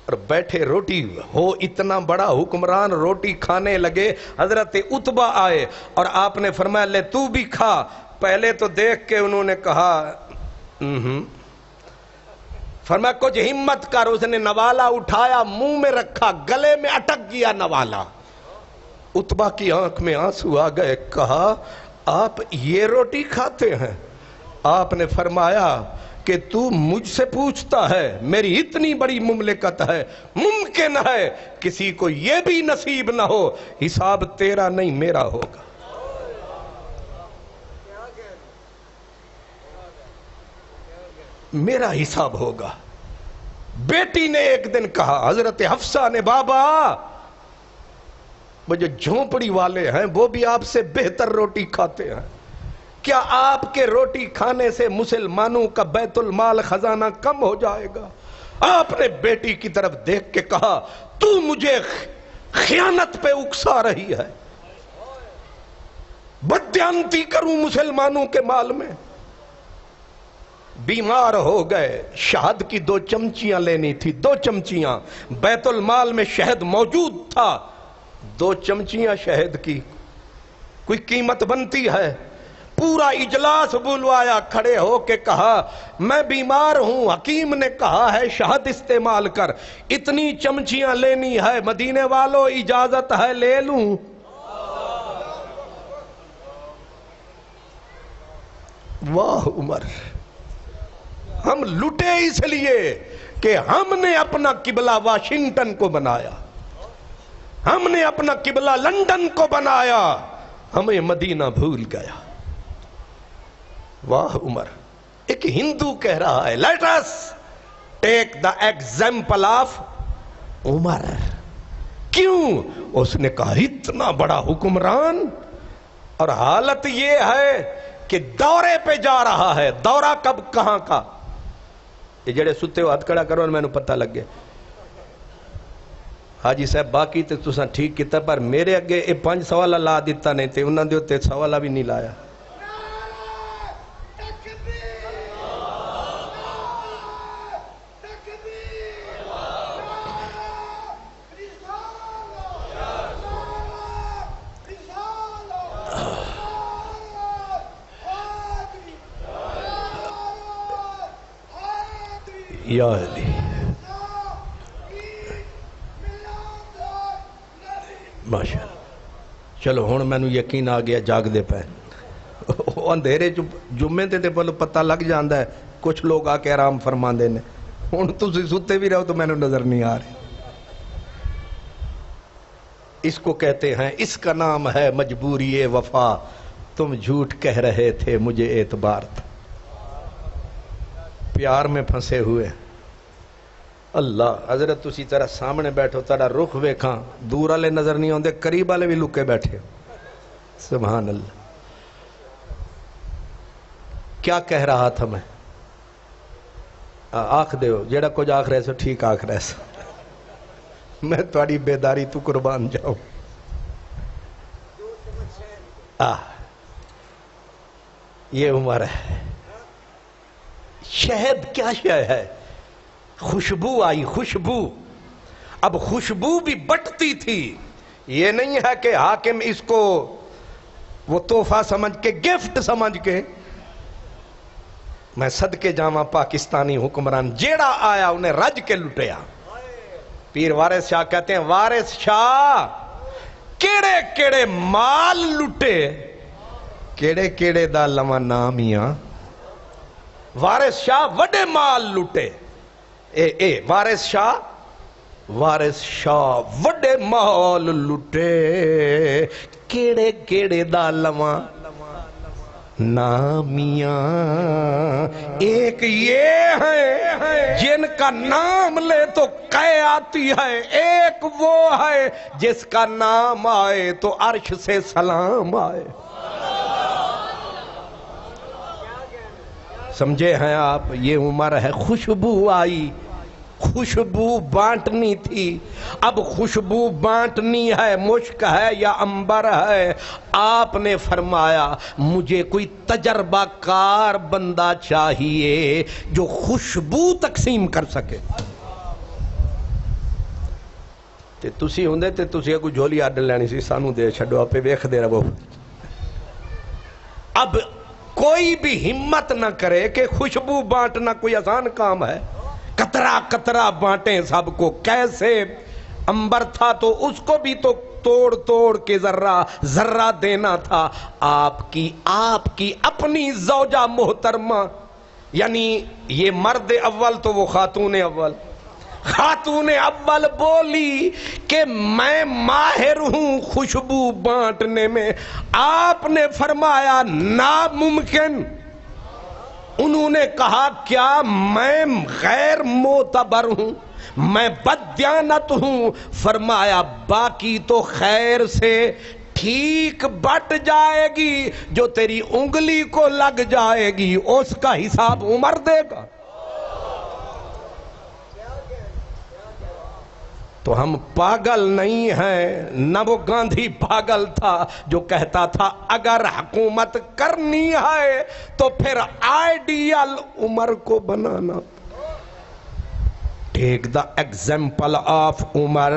اور بیٹھے روٹی ہو، اتنا بڑا حکمران روٹی کھانے لگے. حضرت عتبہ آئے اور آپ نے فرمایا لے تو بھی کھا. پہلے تو دیکھ کے انہوں نے کہا فرمایا کچھ ہمت کر. اس نے نوالا اٹھایا، منہ میں رکھا، گلے میں اٹک گیا نوالا. عتبہ کی آنکھ میں آنسو آ گئے. کہا آپ یہ روٹی کھاتے ہیں؟ آپ نے فرمایا کہ تو مجھ سے پوچھتا ہے، میری اتنی بڑی مملکت ہے، ممکن ہے کسی کو یہ بھی نصیب نہ ہو. حساب تیرا نہیں میرا ہوگا. میرا حساب ہوگا. بیٹی نے ایک دن کہا، حضرت حفصہ نے، بابا وہ جو جھونپڑی والے ہیں وہ بھی آپ سے بہتر روٹی کھاتے ہیں، کیا آپ کے روٹی کھانے سے مسلمانوں کا بیت المال خزانہ کم ہو جائے گا؟ آپ نے بیٹی کی طرف دیکھ کے کہا تو مجھے خیانت پہ اکسا رہی ہے، بددیانتی کروں مسلمانوں کے مال میں. بیمار ہو گئے، شہد کی 2 چمچیاں لینی تھی، 2 چمچیاں، بیت المال میں شہد موجود تھا، 2 چمچیاں شہد کی کوئی قیمت بنتی ہے؟ پورا اجلاس بلوایا، کھڑے ہو کے کہا میں بیمار ہوں، حکیم نے کہا ہے شہد استعمال کر، اتنی چمچیاں لینی ہے، مدینے والوں اجازت ہے لے لوں؟ واہ عمر، ہم لٹے اس لیے کہ ہم نے اپنا قبلہ واشنگٹن کو بنایا، ہم نے اپنا قبلہ لندن کو بنایا، ہمیں مدینہ بھول گیا. واہ عمر. ایک ہندو کہہ رہا ہے let us take the example of عمر. کیوں؟ اس نے کہا اتنا بڑا حکمران اور حالت یہ ہے کہ دورے پہ جا رہا ہے. دورہ کب کہاں کا؟ یہ جڑے ستے ہو ہاتھ کھڑا کرو اور میں نے پتہ لگ گیا. حاجی صاحب باقی تے تساں ٹھیک کیتا پر میرے اگے یہ 5 سوالہ لا دیتا نہیں تے انہاں دے اوتے سوالہ بھی نہیں لایا. یا علی ماشاءاللہ. چلو ہن مینوں یقین آ گیا جاگ دے پے اندھیرے جمعے تے پتہ لگ جاندا ہے کچھ لوگ آ کے آرام فرماندے نے ہن تسی ستے بھی رہو تو مینوں نظر نہیں آ رہے اس کو کہتے ہیں اس کا نام ہے مجبوری وفا تم جھوٹ کہہ رہے تھے مجھے اعتبار تھا پیار میں پھنسے ہوئے اللہ حضرت اسی طرح سامنے بیٹھو تیرا رخ ویکھاں دور والے نظر نہیں آندے قریب والے بھی لکے بیٹھے سبحان اللہ کیا کہہ رہا تھا میں آکھ دیو جیڑا کچھ آکھ رہے سو ٹھیک آکھ رہے سو میں تھوڑی بیداری تو قربان جاؤں یہ عمر ہے شہد کیا شے ہے خوشبو آئی خوشبو اب خوشبو بھی بٹتی تھی یہ نہیں ہے کہ حاکم اس کو وہ تحفہ سمجھ کے گفٹ سمجھ کے میں صدقے جاواں پاکستانی حکمران جیڑا آیا انہیں رج کے لٹیا پیر وارث شاہ کہتے ہیں وارث شاہ کیڑے کیڑے مال لٹے کیڑے کیڑے دا لواں نامیاں وارث شاہ وڈے مال لٹے وارث شاہ وڈے مال لٹے کیڑے کیڑے دا لواں نامیاں ایک یہ ہے جن کا نام لے تو قے آتی ہے ایک وہ ہے جس کا نام آئے تو عرش سے سلام آئے سمجھے ہیں آپ یہ عمر ہے خوشبو آئی خوشبو بانٹنی تھی اب خوشبو بانٹنی ہے مشک ہے یا عنبر ہے آپ نے فرمایا مجھے کوئی تجربہ کار بندہ چاہیے جو خوشبو تقسیم کر سکے تے تسی ہوندے تے تسی کوئی جھولی اڈ لینی سی سانو دے چھڈو اپے ویکھ دے رہو اب کوئی بھی ہمت نہ کرے کہ خوشبو بانٹنا کوئی آسان کام ہے قطرہ قطرہ بانٹیں سب کو کیسے عنبر تھا تو اس کو بھی تو توڑ توڑ کے ذرہ دینا تھا آپ کی اپنی زوجہ محترمہ یعنی یہ مرد اول تو وہ خاتون اول بولی کہ میں ماہر ہوں خوشبو بانٹنے میں آپ نے فرمایا ناممکن انہوں نے کہا کیا میں غیر معتبر ہوں میں بددیانت ہوں فرمایا باقی تو خیر سے ٹھیک بٹ جائے گی جو تیری انگلی کو لگ جائے گی اس کا حساب عمر دے گا تو ہم پاگل نہیں ہیں نہ وہ گاندھی پاگل تھا جو کہتا تھا اگر حکومت کرنی ہے تو پھر آئیڈیل عمر کو بنانا ٹیک دا ایگزامپل آف عمر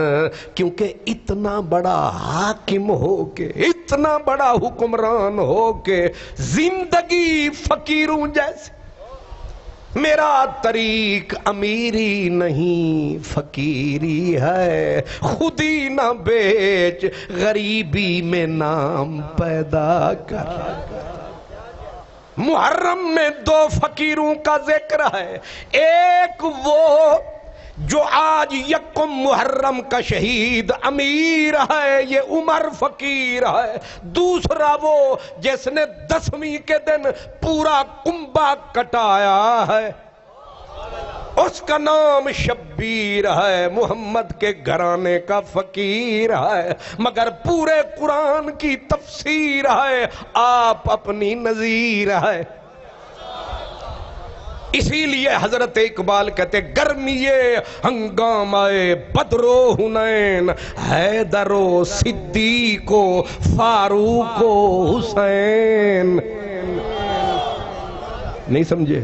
کیونکہ اتنا بڑا حاکم ہو کے اتنا بڑا حکمران ہو کے زندگی فقیروں جیسے میرا طریق امیری نہیں فقیری ہے خودی نہ بیچ غریبی میں نام پیدا کر محرم میں 2 فقیروں کا ذکر ہے ایک وہ جو آج یکم محرم کا شہید امیر ہے یہ عمر فقیر ہے دوسرا وہ جس نے 10ویں کے دن پورا کنبہ کٹایا ہے اس کا نام شبیر ہے محمد کے گھرانے کا فقیر ہے مگر پورے قرآن کی تفسیر ہے آپ اپنی نظیر ہے اسی لیے حضرت اقبال کہتے گرمیے ہنگامہ بدر و حنین حیدر و صدیق و فاروق و حسین نہیں سمجھے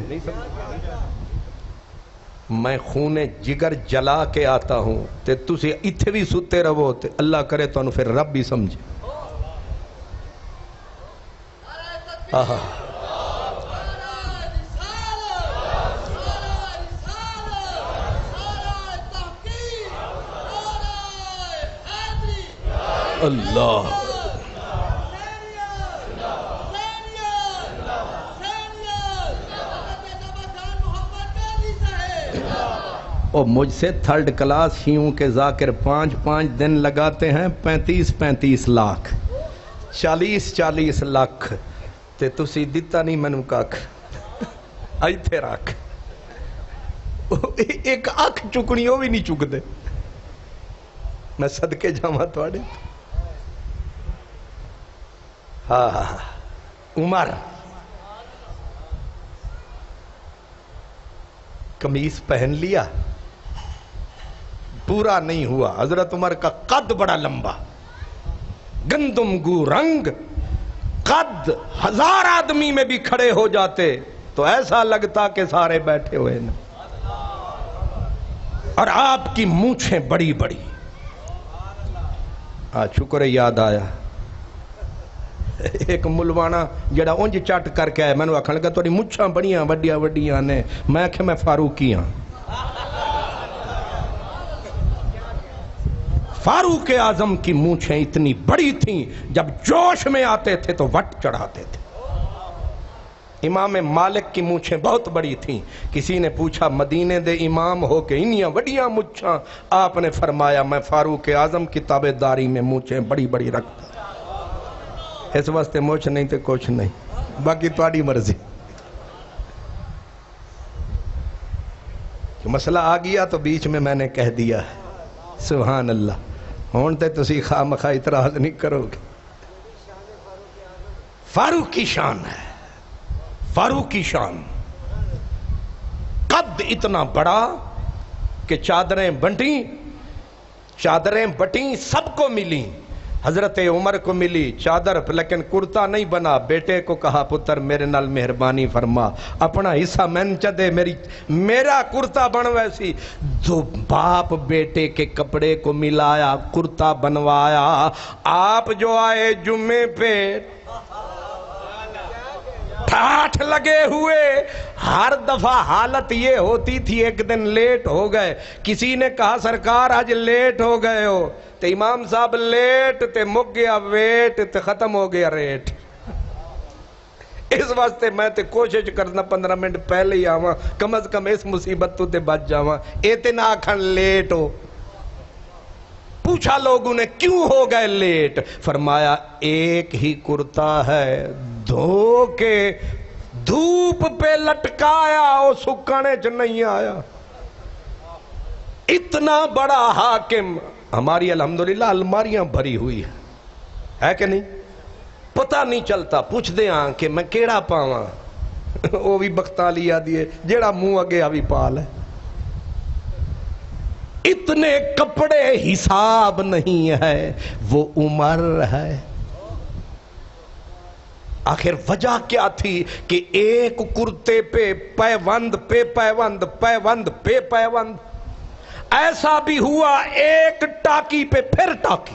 میں خون جگر جلا کے آتا ہوں تے تسی اتھے بھی ستے رہو تے اللہ کرے تو انہوں پھر رب بھی سمجھے آہا اللہ اور مجھ سے تھرڈ کلاس شیعوں کے ذاکر 5 دن لگاتے ہیں 35 لاکھ 40 لاکھ تے تسی دیتا نہیں منو کاکھ ایتھے رکھ ایک اکھ چکنی وہ بھی نہیں چک دے میں صدقے جاواں تواڈے ہاں عمر قمیص پہن لیا پورا نہیں ہوا حضرت عمر کا قد بڑا لمبا گندم گو رنگ قد 1000 آدمی میں بھی کھڑے ہو جاتے تو ایسا لگتا کہ سارے بیٹھے ہوئے نا اور آپ کی مونچھیں بڑی بڑی شکر ہے یاد آیا ایک ملوانا جڑا اونج چٹ کر کے آیا میں نے آکھن لگا تھوڑی مچھاں بڑیاں وڈیاں نے میں کہ میں فاروقی ہاں فاروق اعظم کی مونچھیں اتنی بڑی تھیں جب جوش میں آتے تھے تو وٹ چڑھاتے تھے امام مالک کی مونچھیں بہت بڑی تھیں کسی نے پوچھا مدینے دے امام ہو کے انیاں بڑیاں مونچھاں آپ نے فرمایا میں فاروق اعظم کی تابعداری میں مونچھیں بڑی بڑی رکھتا اس واسطے موچ نہیں تے کچھ نہیں باقی تواڈی مرضی مسئلہ آ گیا تو بیچ میں نے کہہ دیا سبحان اللہ ہون تے تسی خواہ مخواہ اعتراض نہیں کرو گے فاروق کی شان ہے فاروق کی شان قد اتنا بڑا کہ چادریں بٹیں سب کو ملی حضرت عمر کو ملی چادر لیکن کرتا نہیں بنا بیٹے کو کہا پتر میرے نال مہربانی فرما اپنا حصہ میں چدے میرا کرتا بن ویسی دو باپ بیٹے کے کپڑے کو ملایا کرتا بنوایا آپ جو آئے جمعے پہ ٹھاٹھ لگے ہوئے ہر دفعہ حالت یہ ہوتی تھی ایک دن لیٹ ہو گئے کسی نے کہا سرکار آج لیٹ ہو گئے ہو تے امام صاحب لیٹ تے مک گیا ویٹ تے ختم ہو گیا ریٹ اس واسطے میں تے کوشش کرنا 15 منٹ پہلے ہی آواں کم از کم اس مصیبت تو تے بچ جاواں اتنا کھن لیٹ ہو پوچھا لوگوں نے کیوں ہو گئے لیٹ فرمایا ایک ہی کرتا ہے دھو کے دھوپ پہ لٹکایا وہ سکانے چ نہیں آیا اتنا بڑا حاکم ہماری الحمدللہ الماریاں بھری ہوئی ہے کہ نہیں پتہ نہیں چلتا پوچھ دے ہاں کہ میں کیڑا پاواں وہ بھی بختالی آدھی ہے جیڑا منہ اگے ابھی پال ہے اتنے کپڑے حساب نہیں ہے وہ عمر ہے آخر وجہ کیا تھی کہ ایک کرتے پہ پیوند پہ پیوند پیوند پہ پیوند ایسا بھی ہوا ایک ٹاکی پہ پھر ٹاکی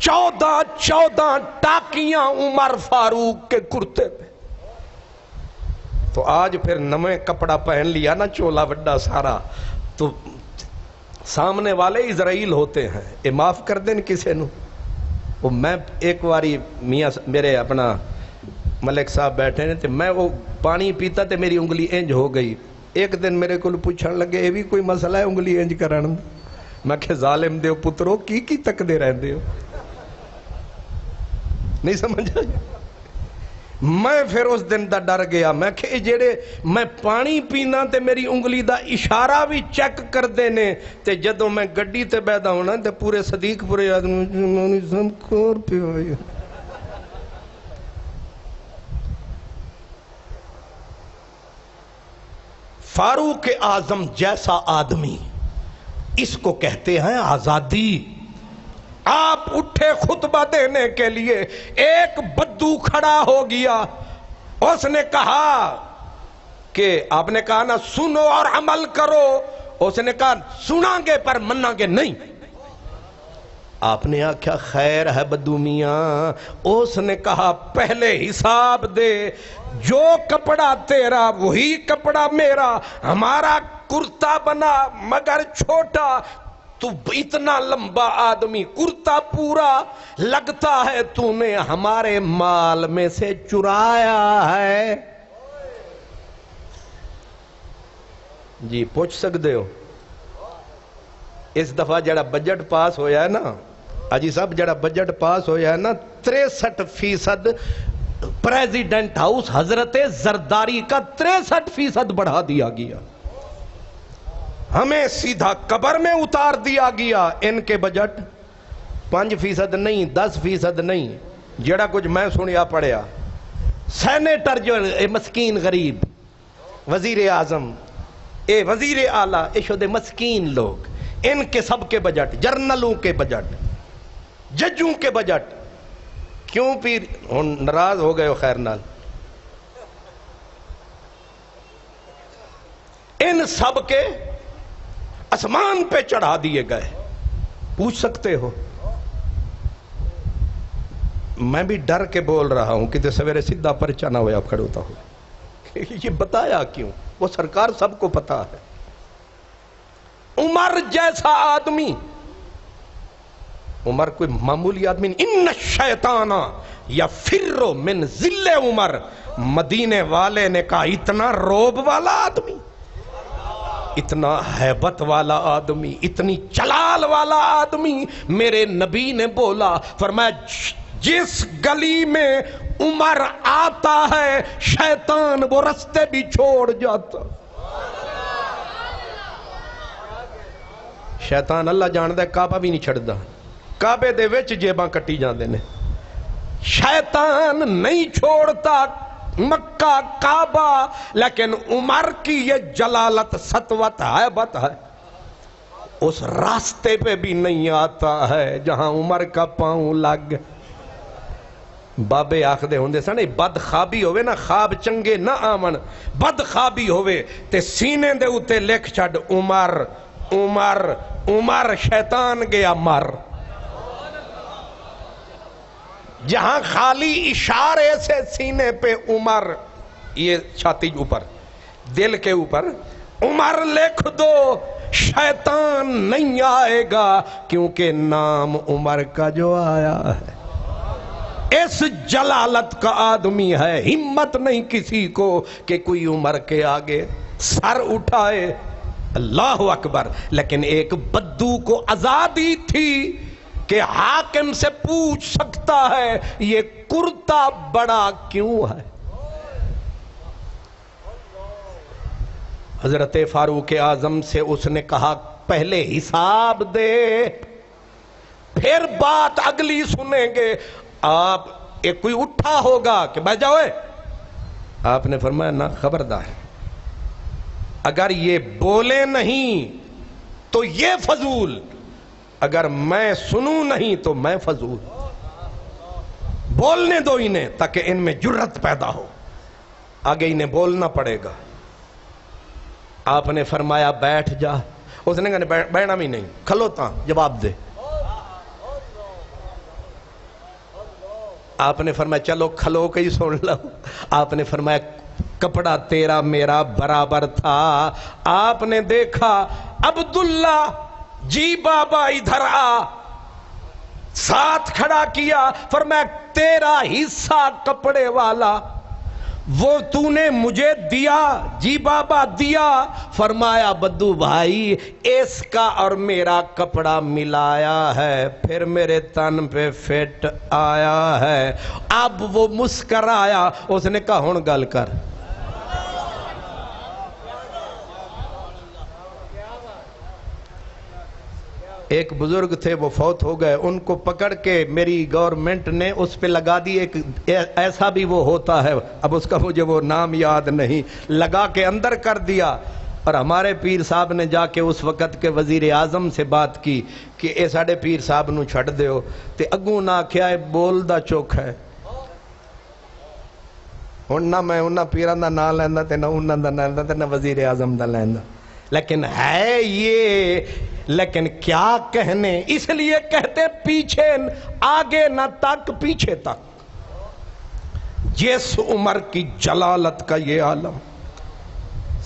14 ٹاکیاں عمر فاروق کے کرتے پہ تو آج پھر نمے کپڑا پہن لیا نا چولا وڈا سارا تو سامنے والے اسرائیل ہوتے ہیں یہ معاف کر دیں کسے نو وہ میں ایک واری میاں میرے اپنا ملک صاحب بیٹھے نے میں وہ پانی پیتا تے میری انگلی انج ہو گئی ایک دن میرے کو پوچھن لگے یہ بھی کوئی مسئلہ ہے انگلی انج کرن میں کہ ظالم دیو پترو کی تک دے رہن دیو نہیں سمجھا میں پھر اس دن دا ڈر گیا میں کہ جیڑے میں پانی پینا تے میری انگلی دا اشارہ بھی چیک کر دینے تے جدوں میں گڈی تے بیدا ہونا تے پورے صدیق پورے آدمی سمکور پہ ہوئی فاروق اعظم جیسا آدمی اس کو کہتے ہیں آزادی آپ اٹھے خطبہ دینے کے لیے ایک بدو کھڑا ہو گیا اس نے کہا کہ آپ نے کہا نا سنو اور عمل کرو اس نے کہا سناں گے پر مننا گے نہیں آپ نے آکھا خیر ہے بدو میاں اس نے کہا پہلے حساب دے جو کپڑا تیرا وہی کپڑا میرا ہمارا کرتا بنا مگر چھوٹا تو اتنا لمبا آدمی کرتا پورا لگتا ہے تو نے ہمارے مال میں سے چرایا ہے جی پوچھ سکتے ہو اس دفعہ جڑا بجٹ پاس ہویا ہے نا اجی صاحب جڑا بجٹ پاس ہویا ہے نا 63% پریزیڈنٹ ہاؤس حضرت زرداری کا 63% بڑھا دیا گیا ہمیں سیدھا قبر میں اتار دیا گیا ان کے بجٹ 5% نہیں 10% نہیں جڑا کچھ میں سنیا پڑھیا سینیٹر جو مسکین غریب وزیر اعظم اے وزیر اعلیٰ اے شدے مسکین لوگ ان کے سب کے بجٹ جرنلوں کے بجٹ ججوں کے بجٹ کیوں پھر ناراض ہو گئے ہو خیر نال ان سب کے آسمان پہ چڑھا دیے گئے پوچھ سکتے ہو میں بھی ڈر کے بول رہا ہوں کہ سویرے سیدھا پرچہ نہ ہویا کھڑا ہوتا ہوں یہ بتایا کیوں وہ سرکار سب کو پتا ہے عمر جیسا آدمی عمر کوئی معمولی آدمی نہیں ان الشیطان یفر من ذل عمر مدینے والے نے کہا اتنا روب والا آدمی اتنا ہیبت والا آدمی اتنی جلال والا آدمی میرے نبی نے بولا فرمایا جس گلی میں عمر آتا ہے شیطان وہ رستے بھی چھوڑ جاتا شیطان اللہ جاندہ ہے کعبہ بھی نہیں چھڑدا کعبے دے وچ جیباں کٹی جاندے نے شیطان نہیں چھوڑتا مکہ کعبہ لیکن عمر کی یہ جلالت سطوت ہیبت ہے اس راستے پہ بھی نہیں آتا ہے جہاں عمر کا پاؤں لگ بابے آخدے ہوندے سن بد خوابی ہوئے نا خواب چنگے نہ آمن بد خوابی ہوئے تے سینے دے اتے لکھ چھڑ عمر عمر عمر شیطان گیا مر جہاں خالی اشارے سے سینے پہ عمر یہ چھاتی اوپر دل کے اوپر عمر لکھ دو شیطان نہیں آئے گا کیونکہ نام عمر کا جو آیا ہے اس جلالت کا آدمی ہے ہمت نہیں کسی کو کہ کوئی عمر کے آگے سر اٹھائے اللہ اکبر لیکن ایک بدو کو آزادی تھی کہ حاکم سے پوچھ سکتا ہے یہ کرتا بڑا کیوں ہے حضرت فاروق اعظم سے اس نے کہا پہلے حساب دے پھر بات اگلی سنیں گے آپ ایک کوئی اٹھا ہوگا کہ بیٹھ جاؤ آپ نے فرمایا نہ خبردار اگر یہ بولے نہیں تو یہ فضول اگر میں سنوں نہیں تو میں فضول بولنے دو انہیں تاکہ ان میں جرت پیدا ہو آگے انہیں بولنا پڑے گا آپ نے فرمایا بیٹھ جا اس نے کہا بیٹھنا بھی نہیں کھلوتا جواب دے آپ نے فرمایا چلو کھلو کے ہی سن لو آپ نے فرمایا کپڑا تیرا میرا برابر تھا آپ نے دیکھا عبداللہ جی بابا ادھر آ ساتھ کھڑا کیا فرمایا تیرا حصہ کپڑے والا وہ تو نے مجھے دیا جی بابا دیا فرمایا بدو بھائی اس کا اور میرا کپڑا ملایا ہے پھر میرے تن پہ فٹ آیا ہے اب وہ مسکرایا اس نے کہا ہن گل کر ایک بزرگ تھے وہ فوت ہو گئے ان کو پکڑ کے میری گورنمنٹ نے اس پہ لگا دی ایک ایسا بھی وہ ہوتا ہے اب اس کا مجھے وہ نام یاد نہیں لگا کے اندر کر دیا اور ہمارے پیر صاحب نے جا کے اس وقت کے وزیر اعظم سے بات کی کہ اے ساڑھے پیر صاحب نو چھڑ دیو تے اگوں نہ کیا ہے بول دا چوک ہے نہ میں انہاں پیران دا نہ لیندہ تے نہ انہاں دا نہ لیندہ تے نہ وزیر اعظم دا لیندہ لیکن ہے یہ لیکن کیا کہنے اس لیے کہتے پیچھے آگے نہ تک پیچھے تک جس عمر کی جلالت کا یہ عالم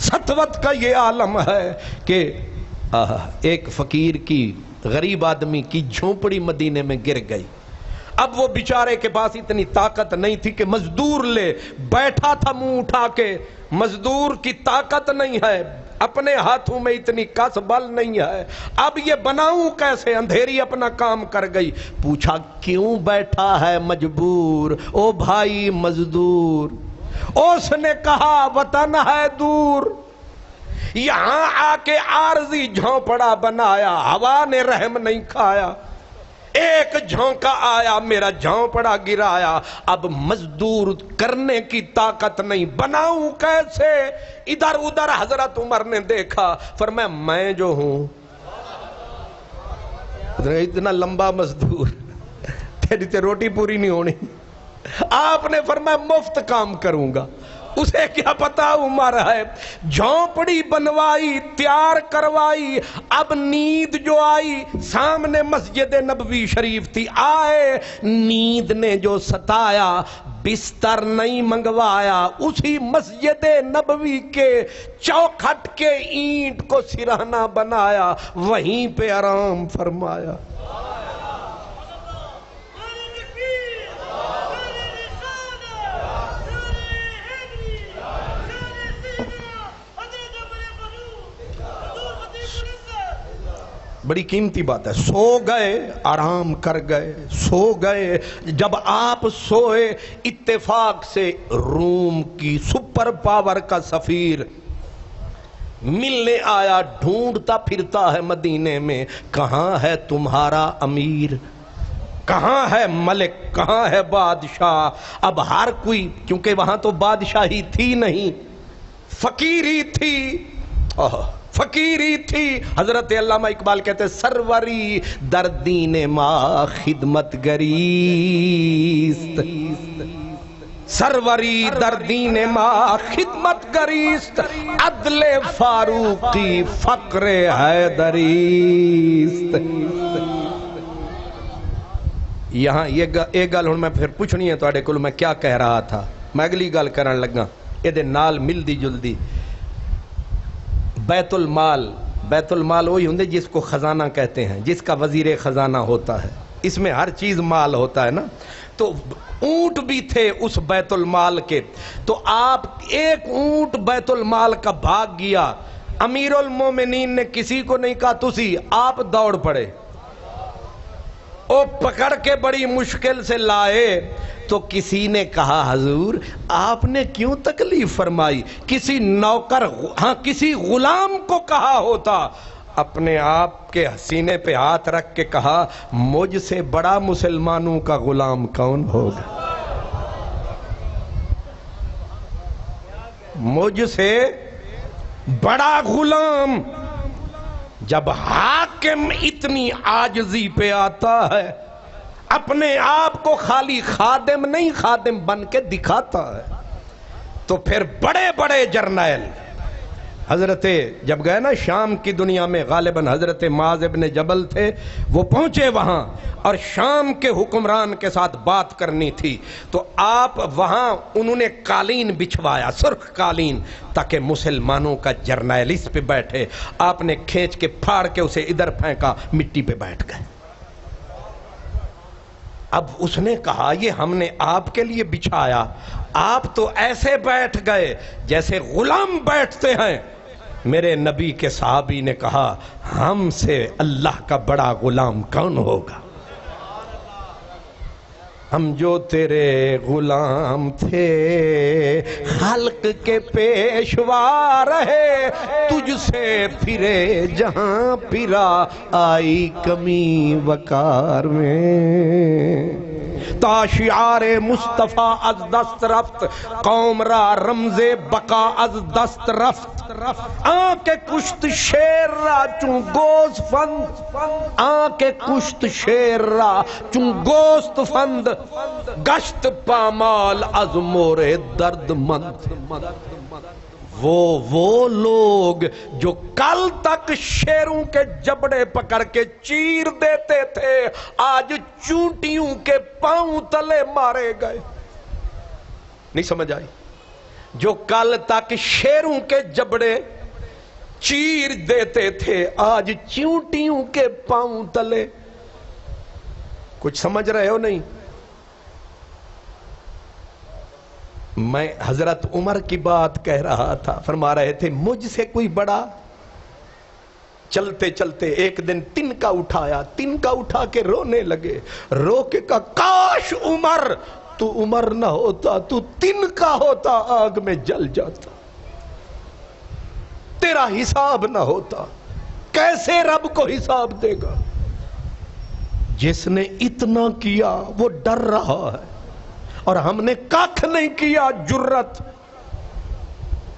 سطوت کا یہ عالم ہے کہ ایک فقیر کی غریب آدمی کی جھونپڑی مدینے میں گر گئی اب وہ بیچارے کے پاس اتنی طاقت نہیں تھی کہ مزدور لے بیٹھا تھا منہ اٹھا کے مزدور کی طاقت نہیں ہے اپنے ہاتھوں میں اتنی کس بل نہیں ہے، اب یہ بناؤں کیسے؟ اندھیری اپنا کام کر گئی۔ پوچھا کیوں بیٹھا ہے مجبور او بھائی مزدور؟ اس نے کہا وطن ہے دور، یہاں آ کے عارضی جھونپڑا بنایا، ہوا نے رحم نہیں کھایا، ایک جھونکا آیا میرا جھونپڑا گرایا، اب مزدور کرنے کی طاقت نہیں، بناؤں کیسے؟ ادھر ادھر حضرت عمر نے دیکھا، فرمایا میں جو ہوں اتنا لمبا مزدور، تیری تے روٹی پوری نہیں ہونی۔ آپ نے فرمایا مفت کام کروں گا۔ اسے کیا پتا عمر ہے، جھونپڑی بنوائی، تیار کروائی، اب نیند جو آئی، سامنے مسجد نبوی شریف تھی، آئے نیند نے جو ستایا، بستر نہیں منگوایا، اسی مسجد نبوی کے چوکھٹ کے اینٹ کو سرہنا بنایا، وہیں پہ آرام فرمایا۔ بڑی قیمتی بات ہے، سو گئے آرام کر گئے، سو گئے۔ جب آپ سوئے اتفاق سے روم کی سپر پاور کا سفیر ملنے آیا، ڈھونڈتا پھرتا ہے مدینے میں، کہاں ہے تمہارا امیر، کہاں ہے ملک، کہاں ہے بادشاہ؟ اب ہر کوئی، کیونکہ وہاں تو بادشاہی تھی نہیں، فقیری تھی، فقیری تھی۔ حضرت علامہ اقبال کہتے ہیں سروری در دین ما خدمت گریست، سروری در دین ما خدمت گریست، عدل فاروقی فقر حیدریست۔ یہاں ایک گل ہوں میں پھر پوچھنی ہے تواڈے کول، میں کیا کہہ رہا تھا، میں اگلی گل کرن لگا یہ نال ملدی جلدی۔ بیت المال، بیت المال وہی ہوندے جس کو خزانہ کہتے ہیں، جس کا وزیر خزانہ ہوتا ہے، اس میں ہر چیز مال ہوتا ہے نا۔ تو اونٹ بھی تھے اس بیت المال کے، تو آپ ایک اونٹ بیت المال کا بھاگ گیا، امیر المومنین نے کسی کو نہیں کہا تسی، آپ دوڑ پڑے، او پکڑ کے بڑی مشکل سے لائے۔ تو کسی نے کہا حضور آپ نے کیوں تکلیف فرمائی، کسی نوکر، ہاں کسی غلام کو کہا ہوتا۔ اپنے آپ کے سینے پہ ہاتھ رکھ کے کہا مجھ سے بڑا مسلمانوں کا غلام کون ہوگا، مجھ سے بڑا غلام۔ جب حاکم اتنی عاجزی پہ آتا ہے، اپنے آپ کو خالی خادم نہیں خادم بن کے دکھاتا ہے، تو پھر بڑے بڑے جرنیل حضرت جب گئے نا شام کی دنیا میں، غالباً حضرت معاذ ابن جبل تھے، وہ پہنچے وہاں اور شام کے حکمران کے ساتھ بات کرنی تھی، تو آپ وہاں انہوں نے قالین بچھوایا، سرخ قالین، تاکہ مسلمانوں کا جرنیل اس پہ بیٹھے۔ آپ نے کھینچ کے پھاڑ کے اسے ادھر پھینکا، مٹی پہ بیٹھ گئے۔ اب اس نے کہا یہ ہم نے آپ کے لیے بچھایا، آپ تو ایسے بیٹھ گئے جیسے غلام بیٹھتے ہیں۔ میرے نبی کے صحابی نے کہا ہم سے اللہ کا بڑا غلام کون ہوگا، ہم جو تیرے غلام تھے خلق کے پیشوا رہے، تجھ سے پھرے جہاں پھرا آئی کمی وقار میں، تا شعار مصطفیٰ از دست رفت، قوم را رمز بقا از دست رفت، آنکھ کشت شیر را چون گوست فند، آنکھ کشت شیر را چون گوست فند، گشت پامال از مور درد مند۔ وہ لوگ جو کل تک شیروں کے جبڑے پکڑ کے چیر دیتے تھے، آج چونٹیوں کے پاؤں تلے مارے گئے۔ نہیں سمجھ آئی؟ جو کل تک شیروں کے جبڑے چیر دیتے تھے، آج چونٹیوں کے پاؤں تلے۔ کچھ سمجھ رہے ہو نہیں؟ میں حضرت عمر کی بات کہہ رہا تھا، فرما رہے تھے مجھ سے کوئی بڑا، چلتے چلتے ایک دن تنکا اٹھایا، تنکا اٹھا کے رونے لگے، رو کے کہا کاش عمر تو عمر نہ ہوتا، تو تنکا ہوتا آگ میں جل جاتا، تیرا حساب نہ ہوتا، کیسے رب کو حساب دے گا؟ جس نے اتنا کیا وہ ڈر رہا ہے، اور ہم نے کاکھ نہیں کیا، جرت۔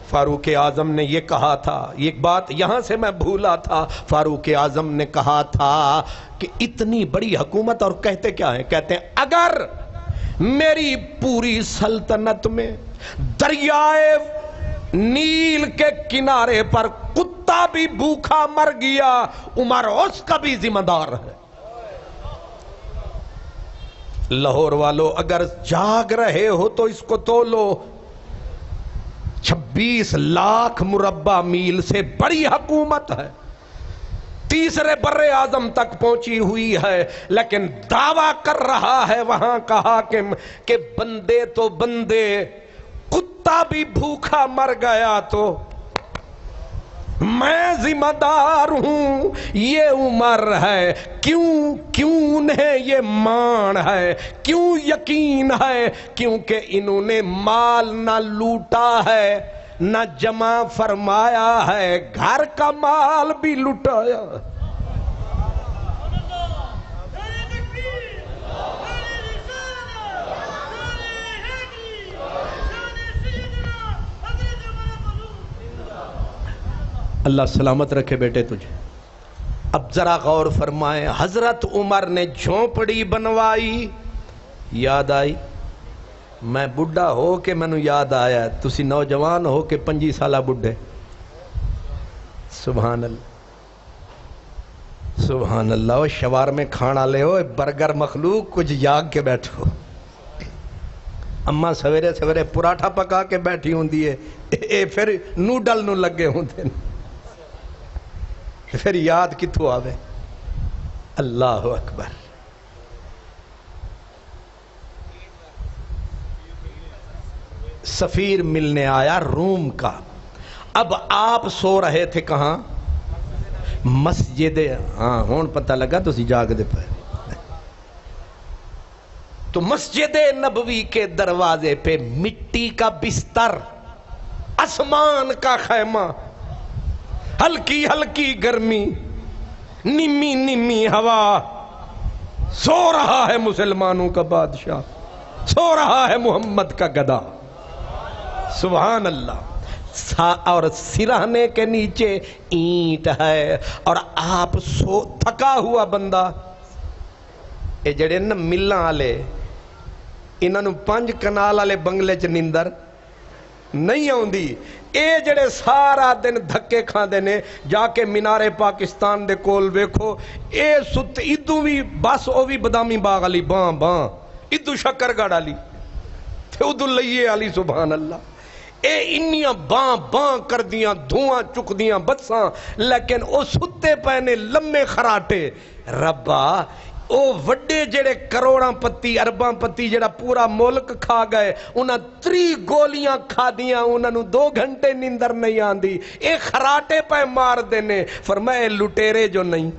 فاروق اعظم نے یہ کہا تھا، یہ بات یہاں سے میں بھولا تھا، فاروق اعظم نے کہا تھا کہ اتنی بڑی حکومت، اور کہتے کیا ہیں؟ کہتے ہیں اگر میری پوری سلطنت میں دریائے نیل کے کنارے پر کتا بھی بھوکا مر گیا، عمر اس کا بھی ذمہ دار ہے۔ لاہور والو اگر جاگ رہے ہو تو اس کو تولو، 26 لاکھ مربع میل سے بڑی حکومت ہے، تیسرے بر اعظم تک پہنچی ہوئی ہے، لیکن دعویٰ کر رہا ہے وہاں کا حاکم کہ بندے تو بندے، کتا بھی بھوکا مر گیا تو میں ذمہ دار ہوں۔ یہ عمر ہے، کیوں انہیں یہ مان ہے، کیوں یقین ہے؟ کیونکہ انہوں نے مال نہ لوٹا ہے، نہ جمع فرمایا ہے، گھر کا مال بھی لٹایا۔ اللہ سلامت رکھے بیٹے تجھے۔ اب ذرا غور فرمائیں، حضرت عمر نے جھونپڑی بنوائی، یاد آئی؟ میں بڈھا ہو کے میں نے یاد آیا، تسی نوجوان ہو کے 25 سالہ بڈھے۔ سبحان اللہ سبحان اللہ۔ وہ شوار میں کھانا لے ہو، برگر مخلوق، کچھ جاگ کے بیٹھو۔ اماں سویرے سویرے پراٹھا پکا کے بیٹھی ہوں دیئے، اے پھر نوڈل نو لگے ہوں دے، پھر یاد کتھو آوے؟ اللہ اکبر۔ سفیر ملنے آیا روم کا، اب آپ سو رہے تھے کہاں؟ مسجد، ہاں ہون پتہ لگا تو سی جاگ دے پائے۔ تو مسجد نبوی کے دروازے پہ مٹی کا بستر، آسمان کا خیمہ، ہلکی ہلکی گرمی، نمی نمی ہوا، سو رہا ہے مسلمانوں کا بادشاہ، سو رہا ہے محمد کا گدا۔ سبحان اللہ۔ اور سرہانے کے نیچے اینٹ ہے، اور آپ سو تھکا ہوا بندہ، اے جڑے نا ملان والے، انہاں نوں 5 کنال والے بنگلے چ نیندر نہیں آوندی، اے جڑے سارا دن دھکے کھاندے نے، جا کے مینار پاکستان دے کول ویکھو، اے ست ادو بھی بس او بھی بادامی باغ والی باں باں، ادو شکر گڑھ والی تے ادو لئیے والی، سبحان اللہ۔ اے انیاں باں باں کر دیاں، دھواں چک دیاں بساں، لیکن او ستے پہنے لمے خراٹے۔ ربا او وڈے جڑے کروڑاں پتی ارباں پتی جڑا پورا ملک کھا گئے، انہاں 3 گولیاں کھا دیاں، انہاں نو 2 گھنٹے نیندر نہیں آندی، اے خراٹے پہ مار دینے۔ فرمائے لٹیرے جو نہیں،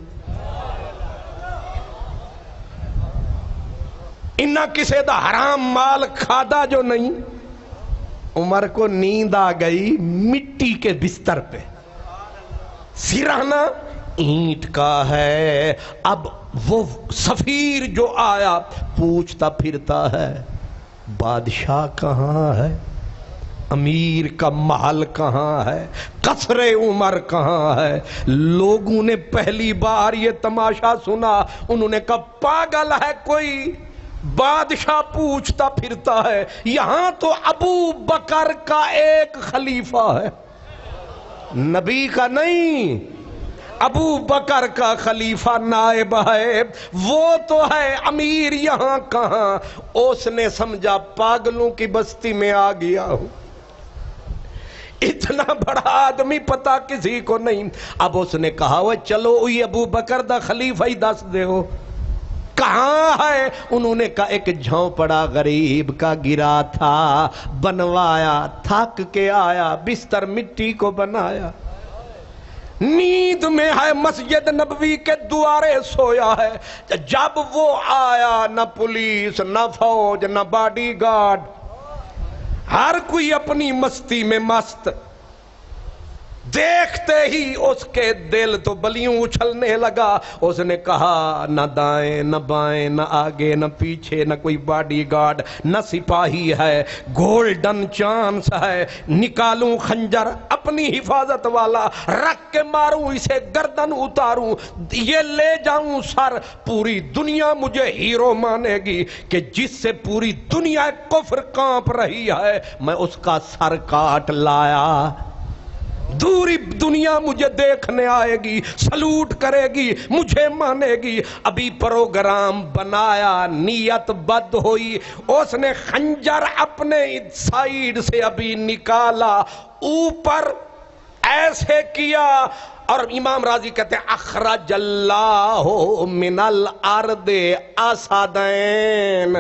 انہاں کسے دا حرام مال کھادا جو نہیں۔ عمر کو نیند آ گئی مٹی کے بستر پہ، سرہانہ اینٹ کا ہے۔ اب وہ سفیر جو آیا پوچھتا پھرتا ہے بادشاہ کہاں ہے، امیر کا محل کہاں ہے، قصر عمر کہاں ہے؟ لوگوں نے پہلی بار یہ تماشا سنا، انہوں نے کہا پاگل ہے کوئی، بادشاہ پوچھتا پھرتا ہے، یہاں تو ابو بکر کا ایک خلیفہ ہے، نبی کا نہیں، ابو بکر کا خلیفہ نائب ہے، وہ تو ہے امیر، یہاں کہاں؟ اس نے سمجھا پاگلوں کی بستی میں آ گیا ہوں، اتنا بڑا آدمی پتا کسی کو نہیں۔ اب اس نے کہا وہ چلو ابو بکر دا خلیفہ ہی دس دے ہو، کہاں ہے؟ انہوں نے کہا ایک جھونپڑا غریب کا گرا تھا، بنوایا، تھک کے آیا، بستر مٹی کو بنایا، نیند میں ہے، مسجد نبوی کے دوارے سویا ہے۔ جب وہ آیا، نہ پولیس، نہ فوج، نہ باڈی گارڈ، ہر کوئی اپنی مستی میں مست، دیکھتے ہی اس کے دل تو بلیوں اچھلنے لگا۔ اس نے کہا نہ دائیں نہ بائیں، نہ آگے نہ پیچھے، نہ کوئی باڈی گارڈ، نہ سپاہی ہے، گولڈن چانس ہے، نکالوں خنجر اپنی حفاظت والا، رکھ کے ماروں اسے، گردن اتاروں، یہ لے جاؤں سر، پوری دنیا مجھے ہیرو مانے گی کہ جس سے پوری دنیا کفر کانپ رہی ہے، میں اس کا سر کاٹ لایا۔ دوری دنیا مجھے دیکھنے آئے گی، سلوٹ کرے گی، مجھے مانے گی۔ ابھی پروگرام بنایا، نیت بد ہوئی، اس نے خنجر اپنے سائیڈ سے ابھی نکالا، اوپر ایسے کیا، اور امام راضی کہتے ہیں اخرج اللہ من الارض اسدین،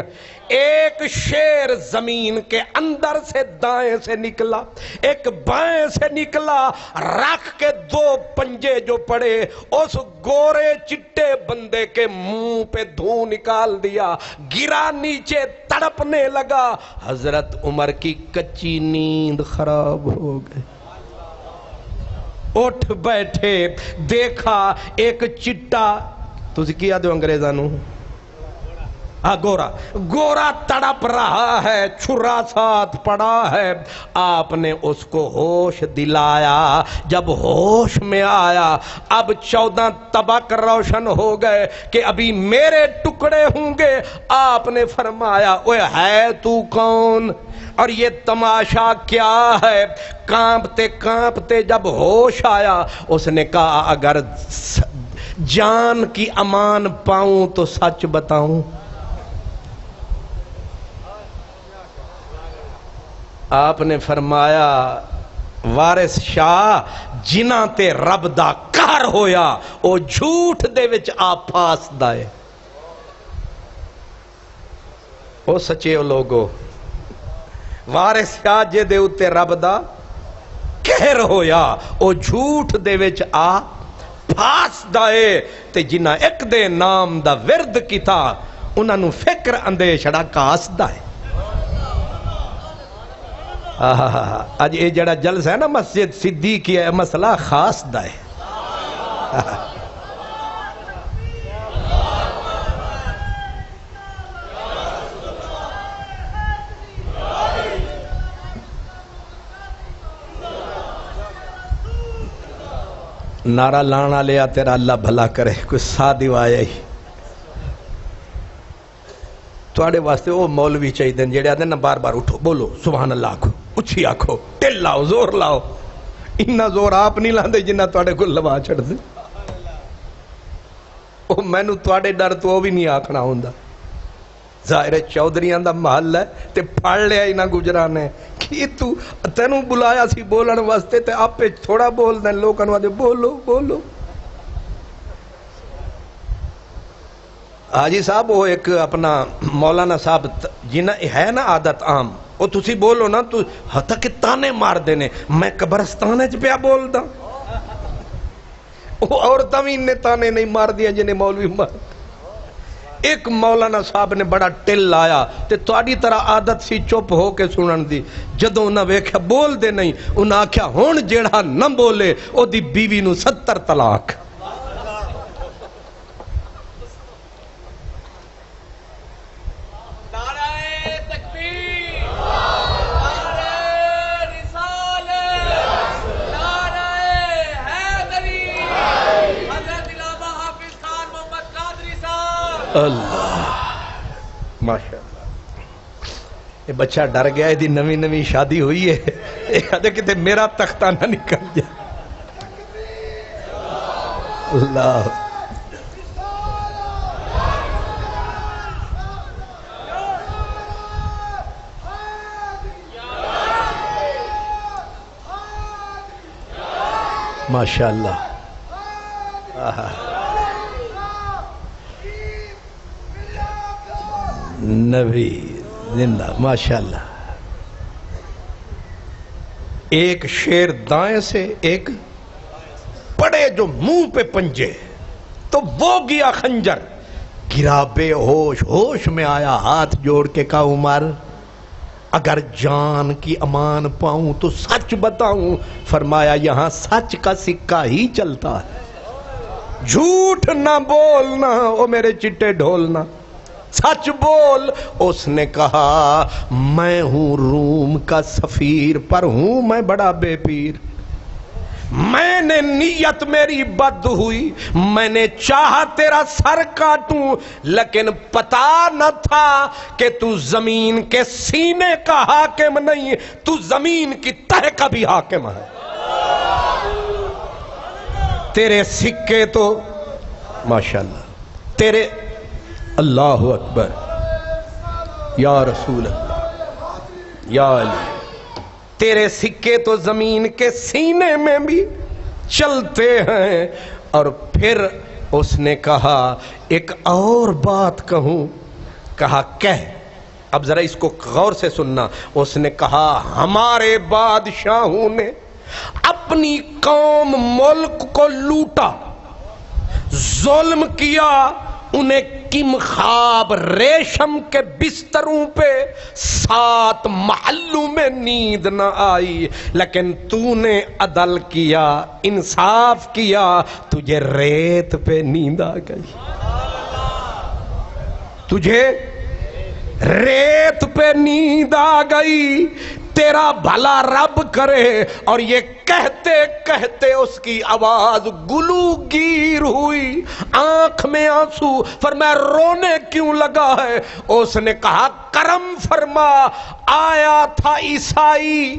ایک شیر زمین کے اندر سے دائیں سے نکلا، ایک بائیں سے نکلا، رکھ کے دو پنجے جو پڑے اس گورے چٹے بندے کے منہ پہ دھوں نکال دیا، گرا نیچے تڑپنے لگا۔ حضرت عمر کی کچی نیند خراب ہو گئی، اٹھ بیٹھے، دیکھا ایک چٹا، تُسی کیا دو انگریزانوں، گورا تڑپ رہا ہے، چھرا ساتھ پڑا ہے۔ آپ نے اس کو ہوش دلایا، جب ہوش میں آیا، اب 14 طبق روشن ہو گئے کہ ابھی میرے ٹکڑے ہوں گے۔ آپ نے فرمایا اوے ہے تو کون اور یہ تماشا کیا ہے؟ کانپتے کانپتے جب ہوش آیا، اس نے کہا اگر جان کی امان پاؤں تو سچ بتاؤں۔ آپ نے فرمایا وارث شاہ جنہاں تے رب دا قہر ہویا او جھوٹ دے وچ آپ پاس دائے، او سچے او لوگو، وارث شاہ جے دے اتے رب دا قہر ہویا او جھوٹ دے وچ آپ پاس دائے، تے جنہاں ایک دے نام دا ورد کیتا انہاں نو فکر اندیشڑا کاس دائے۔ آج یہ جڑا جلسہ ہے نا مسجد صدیقی ہے، مسئلہ خاص دا ہے۔ نعرہ لانا لیا تیرا اللہ بھلا کرے، کوئی سادیو آیا ہی توڑے واسطے وہ مولوی چاہیے دیں جڑے آدھے نا بار بار اٹھو بولو سبحان اللہ آکھو، اچھی آکھو، ٹل لاؤ، زور لاؤ، انہا زور آپ نہیں لاندے جنہا توڑے کو لوا چھڑ دے، وہ میں نو توڑے ڈر تو وہ بھی نہیں آکھنا ہوندہ۔ ظاہر چودھریان دا محل ہے تے پھاڑ لیا انہا گجرانے کہ تو تینوں بلایا سی بولن واسطے تے آپ پہ تھوڑا بول دیں، لوگاں واسطے بولو بولو۔ حاجی صاحب وہ ایک اپنا مولانا صاحب جنہ ہے نا عادت عام، وہ تسی بولو نا تو حتی کہ تانے مار دینے، میں قبرستانے چ پیا بول دا، وہ اور تمین نے تانے نہیں مار دیا جنہیں مولوی مار۔ ایک مولانا صاحب نے بڑا ٹل لایا تے تواڈی طرح عادت سی چپ ہو کے سنن دی، جدوں انہاں ویکھیا بول دے نہیں، انہاں آکھیا ہن جیڑا نہ بولے او دی بیوی نو 70 طلاق۔ اللہ ماشاءاللہ، یہ بچہ ڈر گیا ہے، دی نوی نوی شادی ہوئی ہے، ایک کہتے کہ میرا تختہ نہ نکل جائے۔ اللہ ماشاءاللہ۔ نبی زندہ ماشاءاللہ. ایک شیر دائیں سے ایک پڑے جو منہ پہ پنجے تو وہ گیا خنجر گرا بے ہوش. ہوش میں آیا ہاتھ جوڑ کے کہا عمر اگر جان کی امان پاؤں تو سچ بتاؤں. فرمایا یہاں سچ کا سکہ ہی چلتا ہے, جھوٹ نہ بولنا او میرے چٹے ڈھولنا, سچ بول. اس نے کہا میں ہوں روم کا سفیر پر ہوں میں بڑا بے پیر. میں نے نیت میری بد ہوئی, میں نے چاہا تیرا سر کاٹوں, لیکن پتا نہ تھا کہ تو زمین کے سینے کا حاکم نہیں, تو زمین کی تہ کا بھی حاکم ہے. تیرے سکے تو ماشاءاللہ تیرے اللہ اکبر یا رسول اللہ یا علی, تیرے سکے تو زمین کے سینے میں بھی چلتے ہیں. اور پھر اس نے کہا ایک اور بات کہوں. کہا کہہ, اب ذرا اس کو غور سے سننا. اس نے کہا ہمارے بادشاہوں نے اپنی قوم ملک کو لوٹا, ظلم کیا, انہیں کم خواب ریشم کے بستروں پہ 7 محلوں میں نیند نہ آئی, لیکن تو نے عدل کیا, انصاف کیا, تجھے ریت پہ نیند آ گئی. تجھے ریت پہ نیند آ گئی. تیرا بھلا رب کرے. اور یہ کہتے کہتے اس کی آواز گلوگیر ہوئی, آنکھ میں آنسو. فرمایا رونے کیوں لگا ہے؟ اس نے کہا کرم فرما, آیا تھا عیسائی,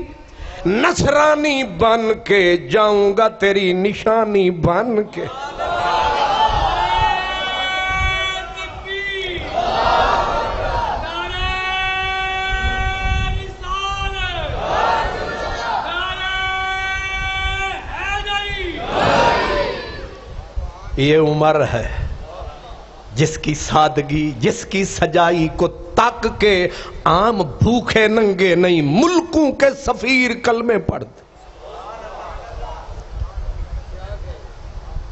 نصرانی بن کے جاؤں گا تیری نشانی بن کے. یہ عمر ہے جس کی سادگی, جس کی سجائی کو تک کے عام بھوکے ننگے نہیں ملکوں کے سفیر کلمے پڑھتے.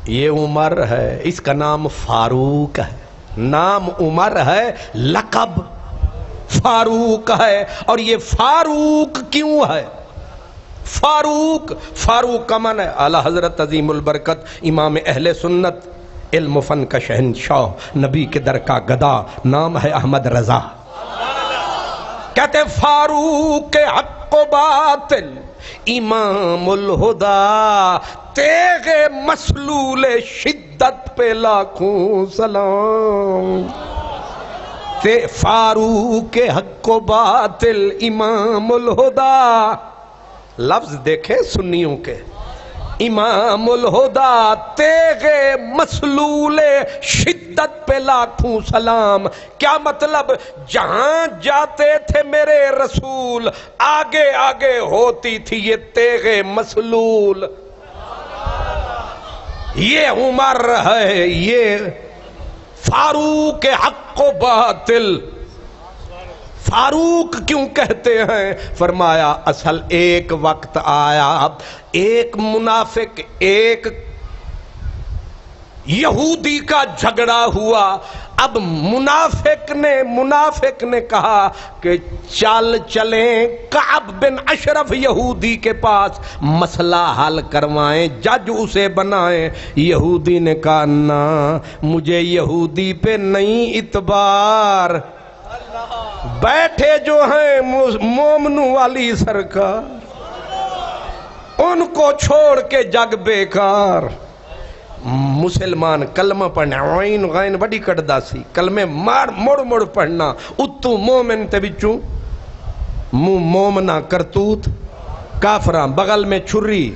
یہ عمر ہے, اس کا نام فاروق ہے. نام عمر ہے, لقب فاروق ہے. اور یہ فاروق کیوں ہے؟ فاروق, فاروق کا معنی ہے اعلی حضرت عظیم البرکت امام اہل سنت, علم و فن کا شہنشاہ, نبی کے در کا گدا, نام ہے احمد رضا. کہتے فاروق حق و باطل امام الہدا, تیغ مسلول شدت پہ لاکھوں سلام. فاروق حق و باطل امام الہدا, لفظ دیکھیں سنیوں کے, امام الہدا, تیغ مسلول شدت پہ لاکھوں سلام. کیا مطلب؟ جہاں جاتے تھے میرے رسول آگے آگے ہوتی تھی یہ تیغ مسلول. یہ عمر ہے, یہ فاروق حق و باطل. فاروق کیوں کہتے ہیں؟ فرمایا اصل ایک وقت آیا, ایک منافق ایک یہودی کا جھگڑا ہوا. اب منافق نے کہا کہ چلیں کعب بن اشرف یہودی کے پاس, مسئلہ حل کروائیں, جج اسے بنائیں. یہودی نے کہا نہ, مجھے یہودی پہ نہیں اعتبار. بیٹھے جو ہیں مومنوں والی سرکار, ان کو چھوڑ کے جگ بیکار. مسلمان کلمہ پڑھنا, عین غین بڑی کٹدا سی, کلمے مڑ پڑھنا. اتو مومن تے بچوں مومنہ کرتوت, کافراں بغل میں چھری,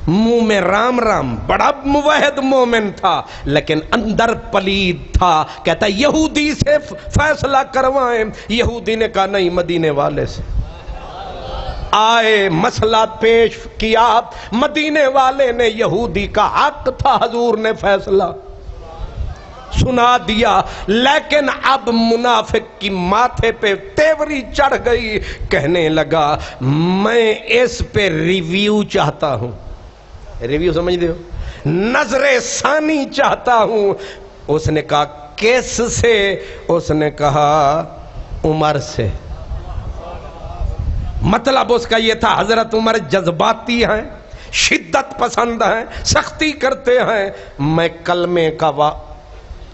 منہ میں رام رام. بڑا موحد مومن تھا لیکن اندر پلید تھا. کہتا یہودی سے فیصلہ کروائیں. یہودی نے کہا نہیں, مدینے والے سے. آئے مسئلہ پیش کیا, مدینے والے نے, یہودی کا حق تھا, حضور نے فیصلہ سنا دیا، لیکن اب منافق کی ماتھے پہ تیوری چڑھ گئی، کہنے لگا میں اس پہ ریویو چاہتا ہوں۔ ریویو سمجھ دے ہو؟ نظر ثانی چاہتا ہوں۔ اس نے کہا کس سے؟ اس نے کہا عمر سے۔ مطلب اس کا یہ تھا حضرت عمر جذباتی ہیں، شدت پسند ہیں، سختی کرتے ہیں۔ میں کلمے کا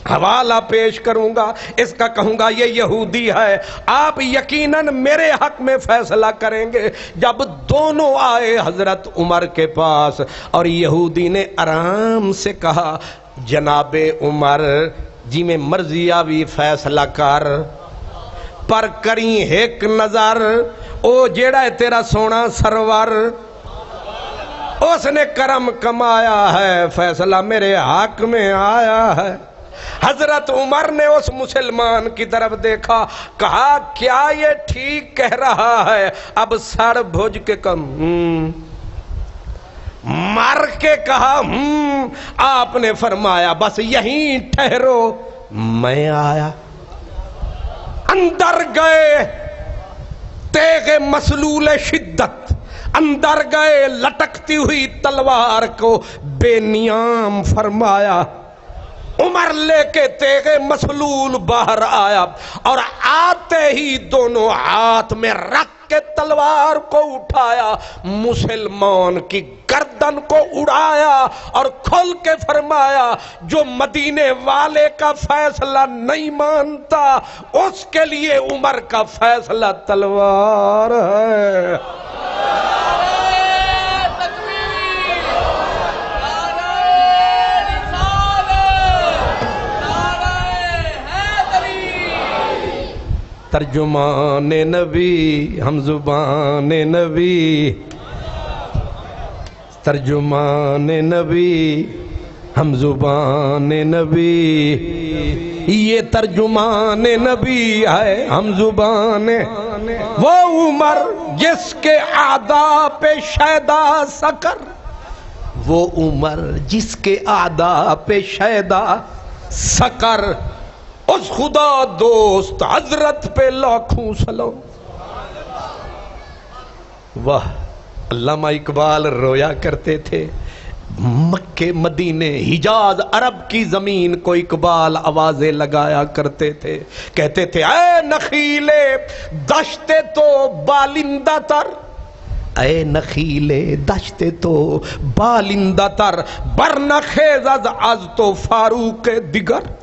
حوالہ پیش کروں گا، اس کا کہوں گا یہ یہودی ہے، آپ یقیناً میرے حق میں فیصلہ کریں گے۔ جب دونوں آئے حضرت عمر کے پاس اور یہودی نے آرام سے کہا جناب عمر جی میں مرضی آوی فیصلہ کر، پر کریں ایک نظر او جیڑا ہے تیرا سونا سرور، اس نے کرم کمایا ہے، فیصلہ میرے حق میں آیا ہے۔ حضرت عمر نے اس مسلمان کی طرف دیکھا، کہا کیا یہ ٹھیک کہہ رہا ہے؟ اب سر بھج کے مر کے کہا آپ نے فرمایا بس یہیں ٹھہرو، میں آیا۔ اندر گئے تیغ مسلول شدت، اندر گئے لٹکتی ہوئی تلوار کو بے نیام فرمایا۔ عمر لے کے تیغ مسلول باہر آیا اور آتے ہی دونوں ہاتھ میں رکھ کے تلوار کو اٹھایا، مسلمان کی گردن کو اڑایا اور کھل کے فرمایا جو مدینے والے کا فیصلہ نہیں مانتا اس کے لیے عمر کا فیصلہ تلوار ہے۔ ترجمان نبی ہم زبان نبی، ترجمان نبی ہم زبان نبی، یہ ترجمان نبی ہے ہم زبان۔ وہ عمر جس کے اعداء پہ شیدا سکر، وہ عمر جس کے اعداء پہ شیدا سکر، اس خدا دوست حضرت پہ لاکھوں سلام۔ واہ، علامہ اقبال رویا کرتے تھے، مکے مدینے حجاز عرب کی زمین کو اقبال آوازیں لگایا کرتے تھے، کہتے تھے اے نخیلے دشتے تو بالندہ تر، اے نخیلے دشتے تو بالندہ تر، برنخیز از تو فاروق دیگر۔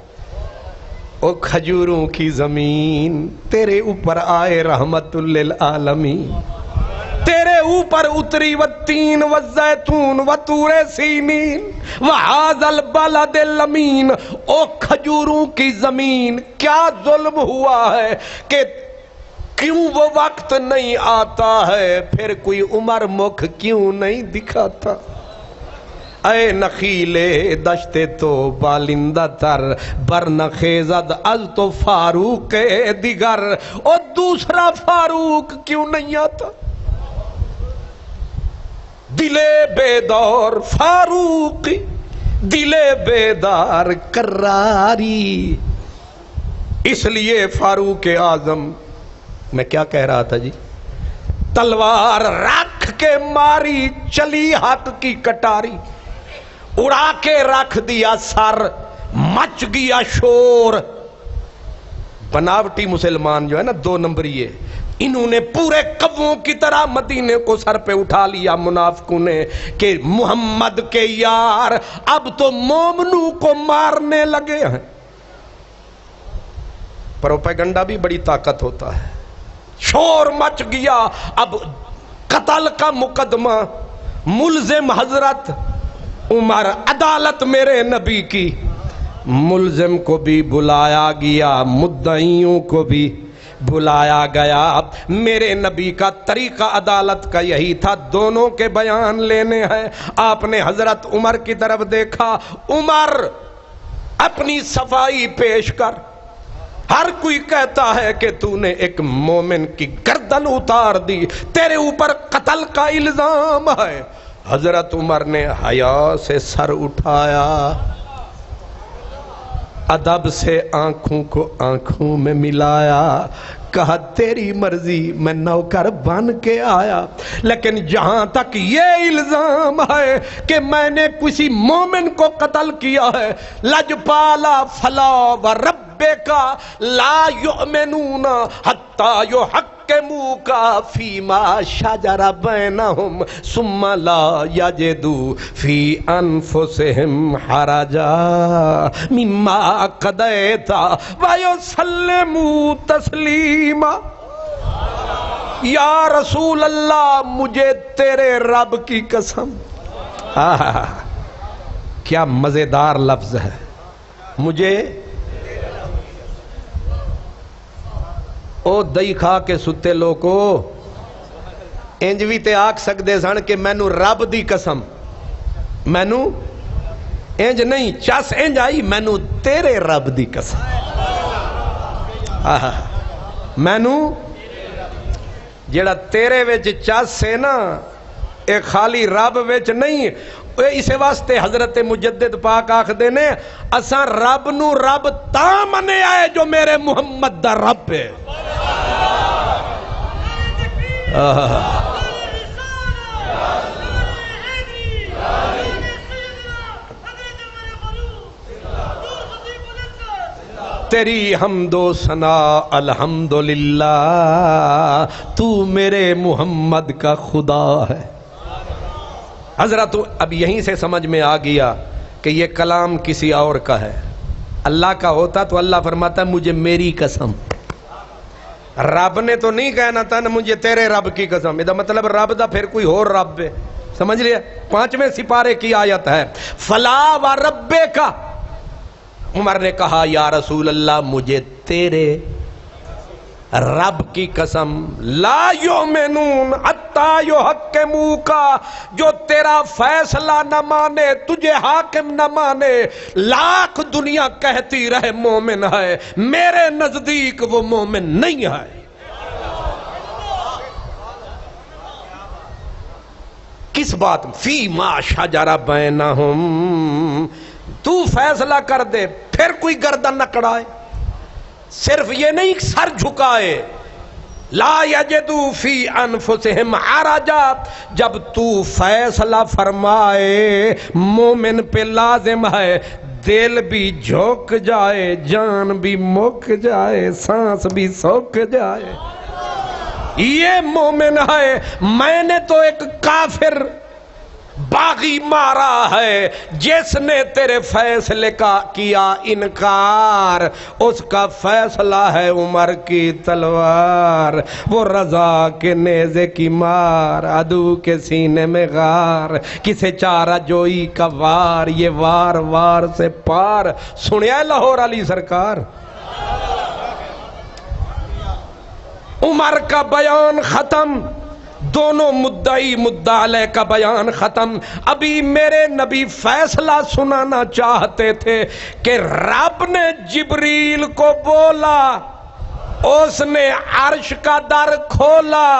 او کھجوروں کی زمین تیرے اوپر آئے رحمت للعالمین، تیرے اوپر اتری والتین والزیتون وطور سینین وہذا البلد الامین۔ او کھجوروں کی زمین کیا ظلم ہوا ہے کہ کیوں وہ وقت نہیں آتا ہے، پھر کوئی عمر مکھ کیوں نہیں دکھاتا؟ اے نخیلے دشتے تو بالندہ تر، برنخیزد از تو فاروق دیگر۔ اور دوسرا فاروق کیوں نہیں آتا؟ دل بیدار فاروقی، دل بیدار کراری۔ اس لیے فاروق اعظم، میں کیا کہہ رہا تھا جی، تلوار رکھ کے ماری، چلی حق کی کٹاری، اڑا کے رکھ دیا سر، مچ گیا شور۔ بناوٹی مسلمان جو ہے نا، دو نمبریے، انہوں نے پورے قووں کی طرح مدینے کو سر پہ اٹھا لیا منافقوں نے کہ محمد کے یار اب تو مومنوں کو مارنے لگے ہیں۔ پروپیگنڈا بھی بڑی طاقت ہوتا ہے۔ شور مچ گیا، اب قتل کا مقدمہ، ملزم حضرت عمر، عدالت میرے نبی کی، ملزم کو بھی بلایا گیا، مدعیوں کو بھی بلایا گیا۔ میرے نبی کا طریقہ عدالت کا یہی تھا، دونوں کے بیان لینے ہیں۔ آپ نے حضرت عمر کی طرف دیکھا، عمر اپنی صفائی پیش کر، ہر کوئی کہتا ہے کہ تو نے ایک مومن کی گردن اتار دی، تیرے اوپر قتل کا الزام ہے۔ حضرت عمر نے حیا سے سر اٹھایا، ادب سے آنکھوں کو آنکھوں میں ملایا، کہا تیری مرضی میں نوکر بن کے آیا۔ لیکن جہاں تک یہ الزام ہے کہ میں نے کسی مومن کو قتل کیا ہے، لجپالا فلا وربک لا یؤمنون حتی یحکموک فیما شجر بینہم ثم لا یجدوا فی انفسہم حرجا مما قضیت ویسلموا تسلیما۔ یا رسول اللہ مجھے تیرے رب کی قسم، کیا مزیدار لفظ ہے، مجھے او دئی کھا کے ستے لوکو انج وی تے آکھ سکدے سن کہ مینوں رب دی قسم، مینوں انج نہیں چس انج آئی، مینوں تیرے رب دی قسم، مینوں جیڑا تیرے وچ چس ہے نا اے خالی رب وچ نہیں۔ اسے واسطے حضرت مجدد پاک آکھدے نے اساں رب نو رب تاں منے آئے جو میرے محمد دا رب ہے۔ تیری حمد و ثنا الحمدللہ، تو میرے محمد کا خدا ہے۔ حضرت اب یہیں سے سمجھ میں آ گیا کہ یہ کلام کسی اور کا ہے، اللہ کا ہوتا تو اللہ فرماتا ہے مجھے میری قسم، رب نے تو نہیں کہنا تھا نا مجھے تیرے رب کی قسم، یہ مطلب رب دا پھر کوئی اور رب ہے، سمجھ لیا؟ 5ویں سپارے کی آیت ہے، فلا وربک، عمر نے کہا یا رسول اللہ مجھے تیرے رب کی قسم، لا یؤمنون حتی یحکموک، جو تیرا فیصلہ نہ مانے، تجھے حاکم نہ مانے، لاکھ دنیا کہتی رہے مومن ہے، میرے نزدیک وہ مومن نہیں ہے۔ کس بات؟ فی ما شجر بینہم، تو فیصلہ کر دے، پھر کوئی گردن نہ کڑائے، صرف یہ نہیں سر جھکائے، لا یجدوا فی انفسہم حرجا، جب تو فیصلہ فرمائے مومن پہ لازم ہے دل بھی جھک جائے، جان بھی مک جائے، سانس بھی سوکھ جائے، یہ مومن ہے۔ میں نے تو ایک کافر باغی مارا ہے جس نے تیرے فیصلے کا کیا انکار، اس کا فیصلہ ہے عمر کی تلوار، وہ رضا کے نیزے کی مار، عدو کے سینے میں غار، کسے چارہ جوئی کا وار، یہ وار وار سے پار۔ سنیا لاہور علی سرکار، عمر کا بیان ختم، دونوں مدعی مدعا علیہ کا بیان ختم۔ ابھی میرے نبی فیصلہ سنانا چاہتے تھے کہ رب نے جبریل کو بولا، اس نے عرش کا در کھولا،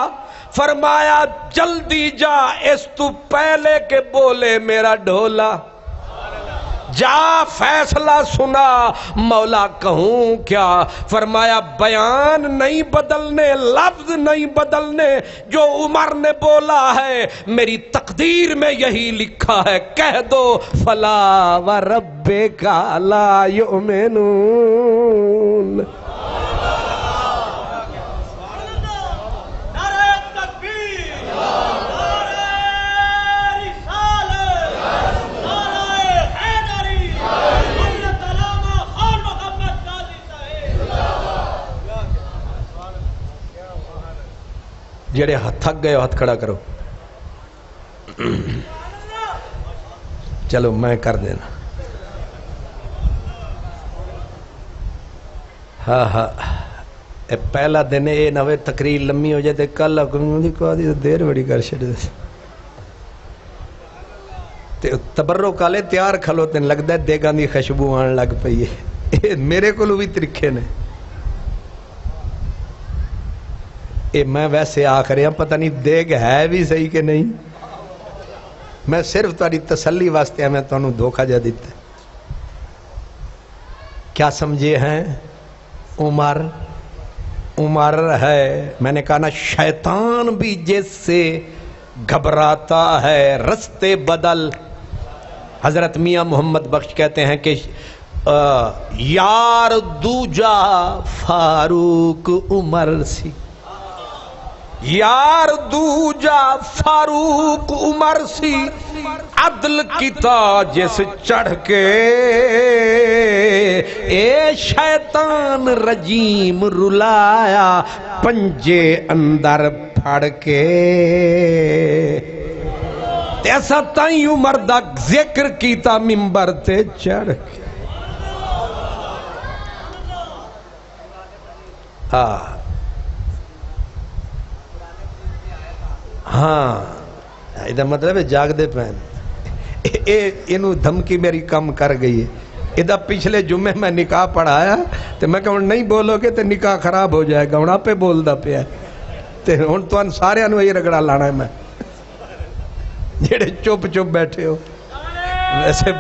فرمایا جلدی جا اس تو پہلے کہ بولے میرا ڈھولا، جا فیصلہ سنا۔ مولا کہوں کیا؟ فرمایا بیان نہیں بدلنے، لفظ نہیں بدلنے، جو عمر نے بولا ہے میری تقدیر میں یہی لکھا ہے، کہہ دو فلا وربک لا یؤمنون۔ جڑے تھک گئے ہاتھ کھڑا کرو، چلو میں کر دینا۔ ہاں ہاں پہلا دن یہ نہ ہوئے تقریر لمبی ہو جائے کل دیر بڑی کر چڑے تبرک والے تیار کھلوتے لگتا ہے دیگاں دی خوشبو آن لگ پئی ہے، میرے کو بھی ترکھے نے۔ میں ویسے آخ رہا پتہ نہیں دیگ ہے بھی صحیح کہ نہیں، میں صرف تاری تسلی واسطے میں تانوں دھوکھا جا دیتا۔ کیا سمجھے ہیں؟ عمر ہے. میں نے کہا نا شیطان بھی جس سے گھبراتا ہے رستے بدل. حضرت میاں محمد بخش کہتے ہیں کہ یار دوجا فاروق عمر سی، یار دوجا فاروق عمر سی، عدل کیتا جس چڑھ کے اے شیطان رجیم رلایا پنجے اندر پھڑ کے. ایسا تائیں عمر دا ذکر کیتا منبر تے چڑھ کے. ہاں یہ مطلب ہے جاگ دے پہن. انہوں دھمکی میری کم کر گئی ہے. ادھا پچھلے جمعے میں نکاح پڑھایا تو میں کہا نہیں بولو گے تو نکاح خراب ہو جائے گا. ہوں پہ بول دا پیا تو ان سارے انہوں یہ رگڑا لانا ہے. میں جڑے چپ بیٹھے ہو ویسے